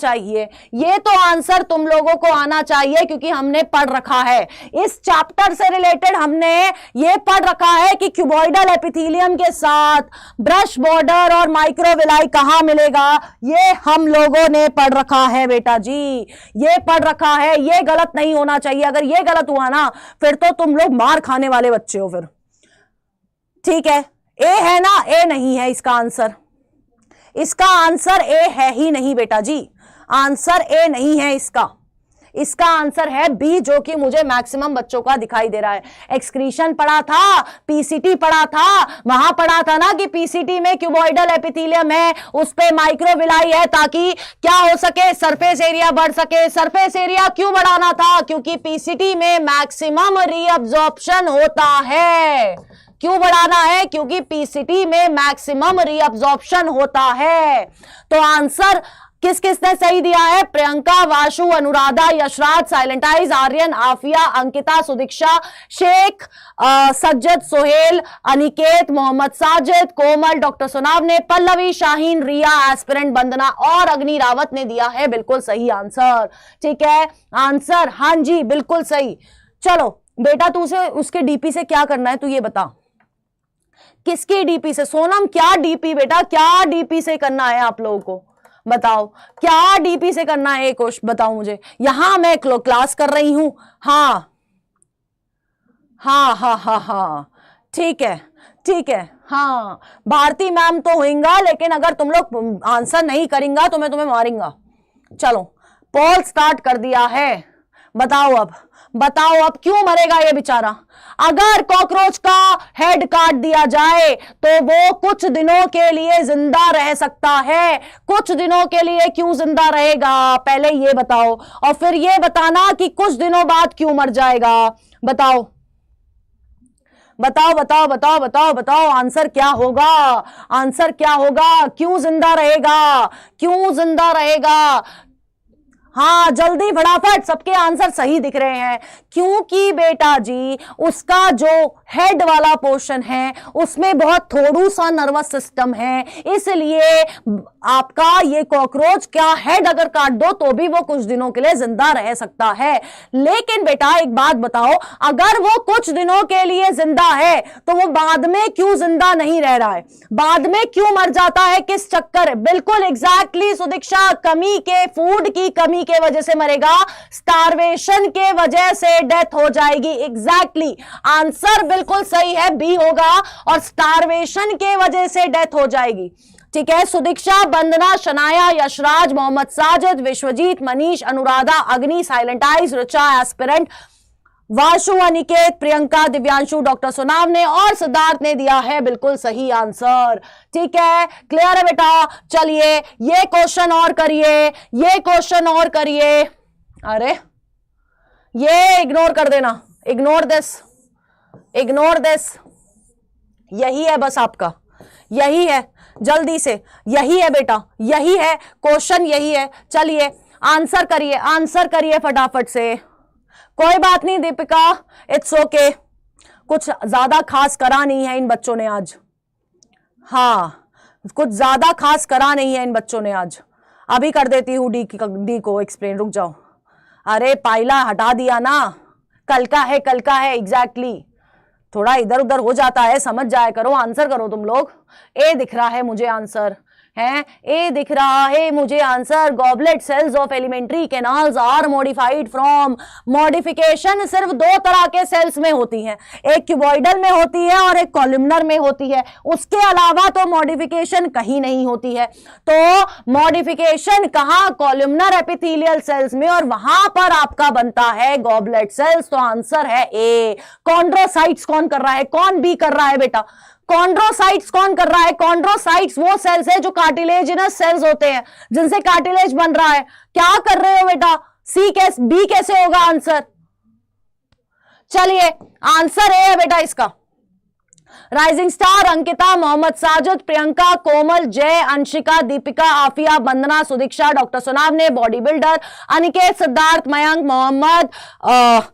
चाहिए, क्योंकि हमने पढ़ रखा है इस चैप्टर से रिलेटेड। हमने ये पढ़ रखा है कि क्यूबॉइडल एपिथेलियम के साथ ब्रश बॉर्डर और माइक्रोविलाई कहां मिलेगा। ये हम लोगों ने पढ़ रखा है बेटा जी, ये पढ़ रखा है। ये गलत नहीं होना चाहिए। अगर ये गलत हुआ ना फिर तो तुम लोग मार खाने वाले बच्चे हो फिर, ठीक है। ए है ना? ए नहीं है इसका आंसर ए है ही नहीं बेटा जी। आंसर ए नहीं है इसका आंसर है बी, जो कि मुझे मैक्सिमम बच्चों का दिखाई दे रहा है। एक्सक्रीशन पढ़ा था, पीसीटी पढ़ा था, वहां पढ़ा था ना कि पीसीटी में क्यूबॉइडल एपिथेलियम है, उस पे माइक्रोविलाई है, ताकि क्या हो सके? सरफेस एरिया बढ़ सके। सरफेस एरिया क्यों बढ़ाना था? क्योंकि पीसीटी में मैक्सिमम रीअब्जॉर्प्शन होता है। क्यों बढ़ाना है? क्योंकि पीसीटी में मैक्सिमम रीअब्जॉर्प्शन होता है। तो आंसर किसने सही दिया है? प्रियंका, वाशु, अनुराधा, यशराज, साइलेंट आइज, आर्यन, आफिया, अंकिता, सुदीक्षा, शेख, सज्जद, सोहेल, अनिकेत, मोहम्मद साजिद, कोमल, डॉक्टर सुनाव ने, पल्लवी, शाहीन, रिया, एस्पिरेंट, वंदना और अग्नि रावत ने दिया है बिल्कुल सही आंसर, ठीक है। आंसर हाँ जी बिल्कुल सही। चलो बेटा, तू से उसके डीपी से क्या करना है तू ये बता। किसकी डीपी से? सोनम, क्या डीपी बेटा, क्या डीपी से करना है आप लोगों को? बताओ क्या डीपी से करना है? एक बताओ मुझे। यहां मैं क्लास कर रही हूं। हाँ, ठीक है। हाँ, भारती मैम तो होएगा, लेकिन अगर तुम लोग आंसर नहीं करेंगे तो मैं तुम्हें मारूंगा। चलो पोल स्टार्ट कर दिया है। बताओ अब क्यों मरेगा ये बेचारा? अगर कॉकरोच का हेड काट दिया जाए तो वो कुछ दिनों के लिए जिंदा रह सकता है। कुछ दिनों के लिए क्यों जिंदा रहेगा पहले ये बताओ, और फिर ये बताना कि कुछ दिनों बाद क्यों मर जाएगा। बताओ आंसर क्या होगा? क्यों जिंदा रहेगा? हाँ जल्दी फटाफट, सबके आंसर सही दिख रहे हैं। क्योंकि बेटा जी उसका जो हेड वाला पोर्शन है उसमें बहुत थोड़ा सा नर्वस सिस्टम है, इसलिए आपका ये कॉकरोच क्या हेड अगर काट दो तो भी वो कुछ दिनों के लिए जिंदा रह सकता है। लेकिन बेटा एक बात बताओ, अगर वो कुछ दिनों के लिए जिंदा है तो वो बाद में क्यों जिंदा नहीं रह रहा है, बाद में क्यों मर जाता है, किस चक्कर है? बिल्कुल एग्जैक्टली सुदीक्षा, कमी के, फूड की कमी के वजह से मरेगा, स्टारवेशन के वजह से डेथ हो जाएगी। एग्जैक्टली आंसर बिल्कुल सही है, बी होगा, और स्टारवेशन के वजह से डेथ हो जाएगी। ठीक है, सुदीक्षा, वंदना, शनाया, यशराज, मोहम्मद साजिद, विश्वजीत, मनीष, अनुराधा, अग्नि, silent eyes, Richa, aspirant, Vashu, Aniket, Priyanka, Divyanshu, doctor Sonam ने और सिद्धार्थ ने दिया है बिल्कुल सही आंसर। ठीक है, क्लियर है बेटा? चलिए ये क्वेश्चन और करिए, ये क्वेश्चन और करिए। अरे ये इग्नोर कर देना, इग्नोर दिस, इग्नोर दिस। यही है बस आपका, यही है, जल्दी से यही है बेटा, यही है क्वेश्चन, यही है। चलिए आंसर करिए, आंसर करिए फटाफट से। कोई बात नहीं दीपिका, इट्स ओके, कुछ ज्यादा खास करा नहीं है इन बच्चों ने आज। हाँ, कुछ ज्यादा खास करा नहीं है इन बच्चों ने आज। अभी कर देती हूं डी को एक्सप्लेन, रुक जाओ। अरे पाइला हटा दिया ना, कल का है, कल का है, एग्जैक्टली थोड़ा इधर उधर हो जाता है, समझ जाया करो। आंसर करो तुम लोग। ए दिख रहा है मुझे आंसर, है ए दिख रहा है मुझे answer. Goblet cells of alimentary canals are modified from. Modification सिर्फ दो तरह के सेल्स में होती है, एक क्यूबॉइडल में होती है और एक कॉलमनर में होती है। उसके अलावा तो मॉडिफिकेशन कहीं नहीं होती है। तो मॉडिफिकेशन कहां? कॉलमनर एपिथेलियल सेल्स में, और वहां पर आपका बनता है गॉबलेट सेल्स। तो आंसर है ए। कॉन्ड्रोसाइट्स कौन कर रहा है? कौन बी कर रहा है बेटा? कॉन्ड्रोसाइट्स कौन कर रहा है? कॉन्ड्रोसाइट्स वो सेल्स है जो कार्टिलेजिनस सेल्स होते हैं, जिनसे कार्टिलेज बन रहा है। क्या कर रहे हो बेटा? सी कैसे, बी कैसे होगा आंसर? चलिए आंसर ए है बेटा इसका। Rising star, Ankita, Mohammad Sajid, Priyanka, Komal, Jay, Anshika, Deepika, Afiya, Vandana, Sudiksha, doctor Sonam ने, body builder, Aniket, Siddharth, Mayank, Mohammad,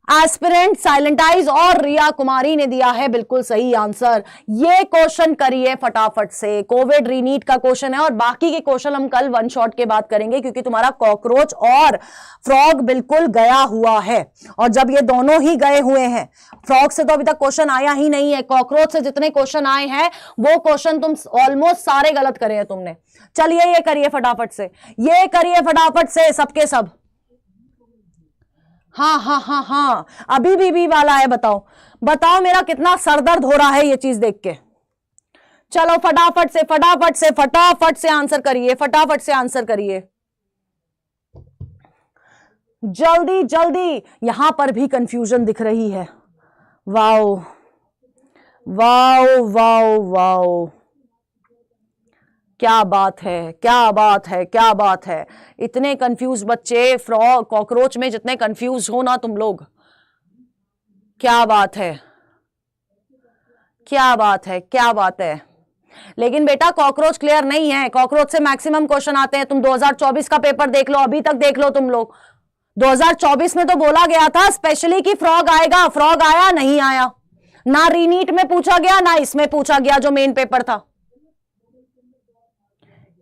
aspirant, silent eyes और रिया कुमारी ने दिया है बिल्कुल सही आंसर। ये क्वेश्चन करिए फटाफट से। कोविड रीनीट का क्वेश्चन है और बाकी के क्वेश्चन हम कल वन शॉट के बाद करेंगे, क्योंकि तुम्हारा कॉकरोच और फ्रॉग बिल्कुल गया हुआ है। और जब ये दोनों ही गए हुए हैं, फ्रॉग से तो अभी तक क्वेश्चन आया ही नहीं है, कॉकरोच से जितने क्वेश्चन आए हैं वो क्वेश्चन तुम ऑलमोस्ट सारे गलत करे हैं तुमने। चलिए ये करिए फटाफट से, ये करिए फटाफट से सबके सब। हाँ हाँ हाँ हाँ, अभी भी वाला है। बताओ बताओ मेरा कितना सरदर्द हो रहा है ये चीज देख के। चलो फटाफट से फटाफट से फटाफट से आंसर करिए, फटाफट से आंसर करिए, जल्दी जल्दी। यहां पर भी कंफ्यूजन दिख रही है। वाओ वाओ वाओ वाओ, क्या बात है, क्या बात है, क्या बात है। इतने कंफ्यूज बच्चे फ्रॉग कॉकरोच में जितने कंफ्यूज हो ना तुम लोग, क्या बात है, क्या बात है, क्या बात है। लेकिन बेटा कॉकरोच क्लियर नहीं है, कॉकरोच से मैक्सिमम क्वेश्चन आते हैं। तुम 2024 का पेपर देख लो, अभी तक देख लो तुम लोग। 2024 में तो बोला गया था स्पेशली कि फ्रॉग आएगा, फ्रॉग आया नहीं आया, ना रीनीट में पूछा गया ना इसमें पूछा गया जो मेन पेपर था।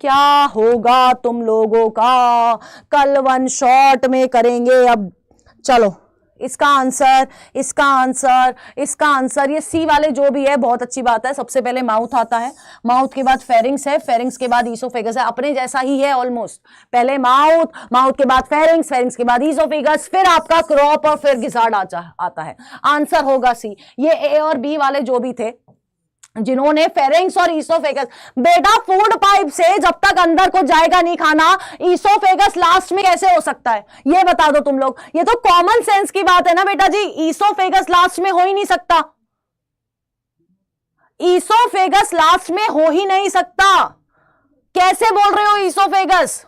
क्या होगा तुम लोगों का? कल वन शॉट में करेंगे। अब चलो इसका आंसर, इसका आंसर, इसका आंसर, ये सी वाले जो भी है बहुत अच्छी बात है। सबसे पहले माउथ आता है, माउथ के बाद फेरिंग्स है, फेरिंग्स के बाद ईसोफेगस है। अपने जैसा ही है ऑलमोस्ट। पहले माउथ, माउथ के बाद फेरिंग्स, फेरिंग्स के बाद ईसोफेगस, फिर आपका क्रॉप और फिर गिजार्ड आता है। आंसर होगा सी। ये ए और बी वाले जो भी थे जिन्होंने फेरिंग्स और ईसोफेगस, बेटा फूड पाइप से जब तक अंदर को जाएगा नहीं खाना, ईसोफेगस लास्ट में कैसे हो सकता है ये बता दो तुम लोग। ये तो कॉमन सेंस की बात है ना बेटा जी, ईसोफेगस लास्ट में हो ही नहीं सकता, ईसोफेगस लास्ट में हो ही नहीं सकता। कैसे बोल रहे हो oesophagus?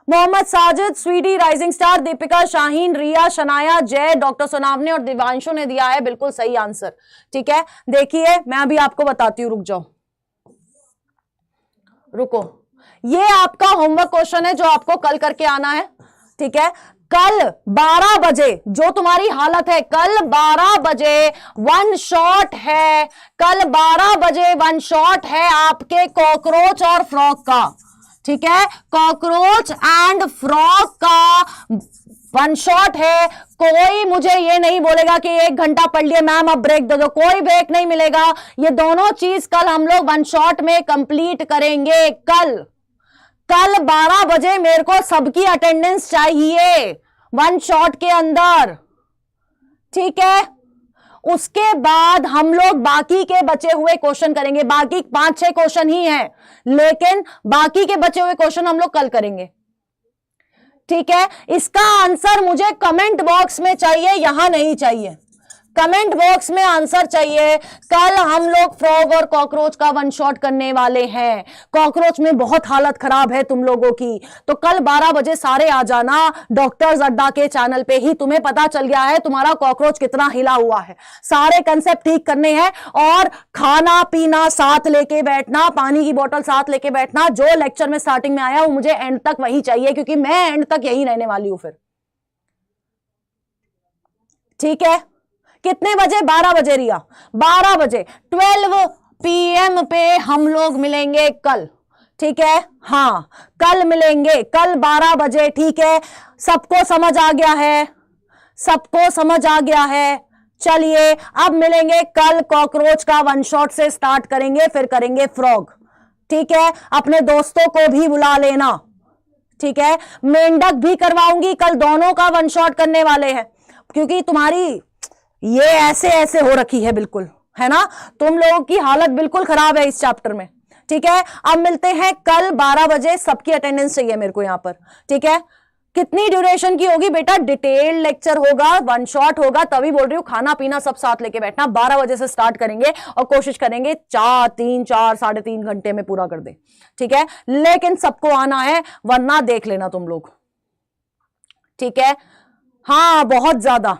Mohammad Sajid, Sweety, rising star, Deepika, Shaheen, Riya, Shanaya, Jay, doctor Sonawane और दिवांशु ने दिया है बिल्कुल सही आंसर। ठीक है, देखिए मैं अभी आपको बताती हूं, रुक जाओ, रुको। ये आपका होमवर्क क्वेश्चन है जो आपको कल करके आना है। ठीक है, कल 12 बजे जो तुम्हारी हालत है, कल 12 बजे वन शॉट है, कल 12 बजे वन शॉट है आपके कॉकरोच और फ्रॉग का, ठीक है, कॉकरोच एंड फ्रॉग का वन शॉट है। कोई मुझे ये नहीं बोलेगा कि 1 घंटा पढ़ लिया मैम अब ब्रेक दे दो, कोई ब्रेक नहीं मिलेगा। ये दोनों चीज कल हम लोग वन शॉट में कंप्लीट करेंगे। कल 12 बजे मेरे को सबकी अटेंडेंस चाहिए वन शॉट के अंदर, ठीक है। उसके बाद हम लोग बाकी के बचे हुए क्वेश्चन करेंगे। बाकी 5-6 क्वेश्चन ही हैं, लेकिन बाकी के बचे हुए क्वेश्चन हम लोग कल करेंगे, ठीक है। इसका आंसर मुझे कमेंट बॉक्स में चाहिए, यहां नहीं चाहिए, कमेंट बॉक्स में आंसर चाहिए। कल हम लोग फ्रॉग और कॉकरोच का वन शॉट करने वाले हैं। कॉकरोच में बहुत हालत खराब है तुम लोगों की, तो कल 12 बजे सारे आ जाना। डॉक्टर्स अड्डा के चैनल पे ही तुम्हें पता चल गया है तुम्हारा कॉकरोच कितना हिला हुआ है। सारे कंसेप्ट ठीक करने हैं और खाना पीना साथ लेके बैठना, पानी की बोतल साथ लेके बैठना। जो लेक्चर में स्टार्टिंग में आया वो मुझे एंड तक वही चाहिए, क्योंकि मैं एंड तक यही रहने वाली हूं फिर, ठीक है। कितने बजे? 12 बजे रिया, 12 बजे 12 PM पे हम लोग मिलेंगे कल, ठीक है। हां, कल मिलेंगे, कल 12 बजे, ठीक है। सबको समझ आ गया है? सबको समझ आ गया है? चलिए अब मिलेंगे कल। कॉकरोच का वन शॉट से स्टार्ट करेंगे, फिर करेंगे फ्रॉग, ठीक है। अपने दोस्तों को भी बुला लेना, ठीक है। मेंढक भी करवाऊंगी कल, दोनों का वन शॉट करने वाले हैं, क्योंकि तुम्हारी ये ऐसे ऐसे हो रखी है बिल्कुल, है ना। तुम लोगों की हालत बिल्कुल खराब है इस चैप्टर में, ठीक है। अब मिलते हैं कल 12 बजे। सबकी अटेंडेंस चाहिए मेरे को यहां पर, ठीक है। कितनी ड्यूरेशन की होगी बेटा? डिटेल लेक्चर होगा, वन शॉट होगा, तभी बोल रही हूं। खाना पीना सब साथ लेके बैठना। 12 बजे से स्टार्ट करेंगे और कोशिश करेंगे 3, 4, 3.5 घंटे में पूरा कर दे, ठीक है। लेकिन सबको आना है, वरना देख लेना तुम लोग, ठीक है। हाँ, बहुत ज्यादा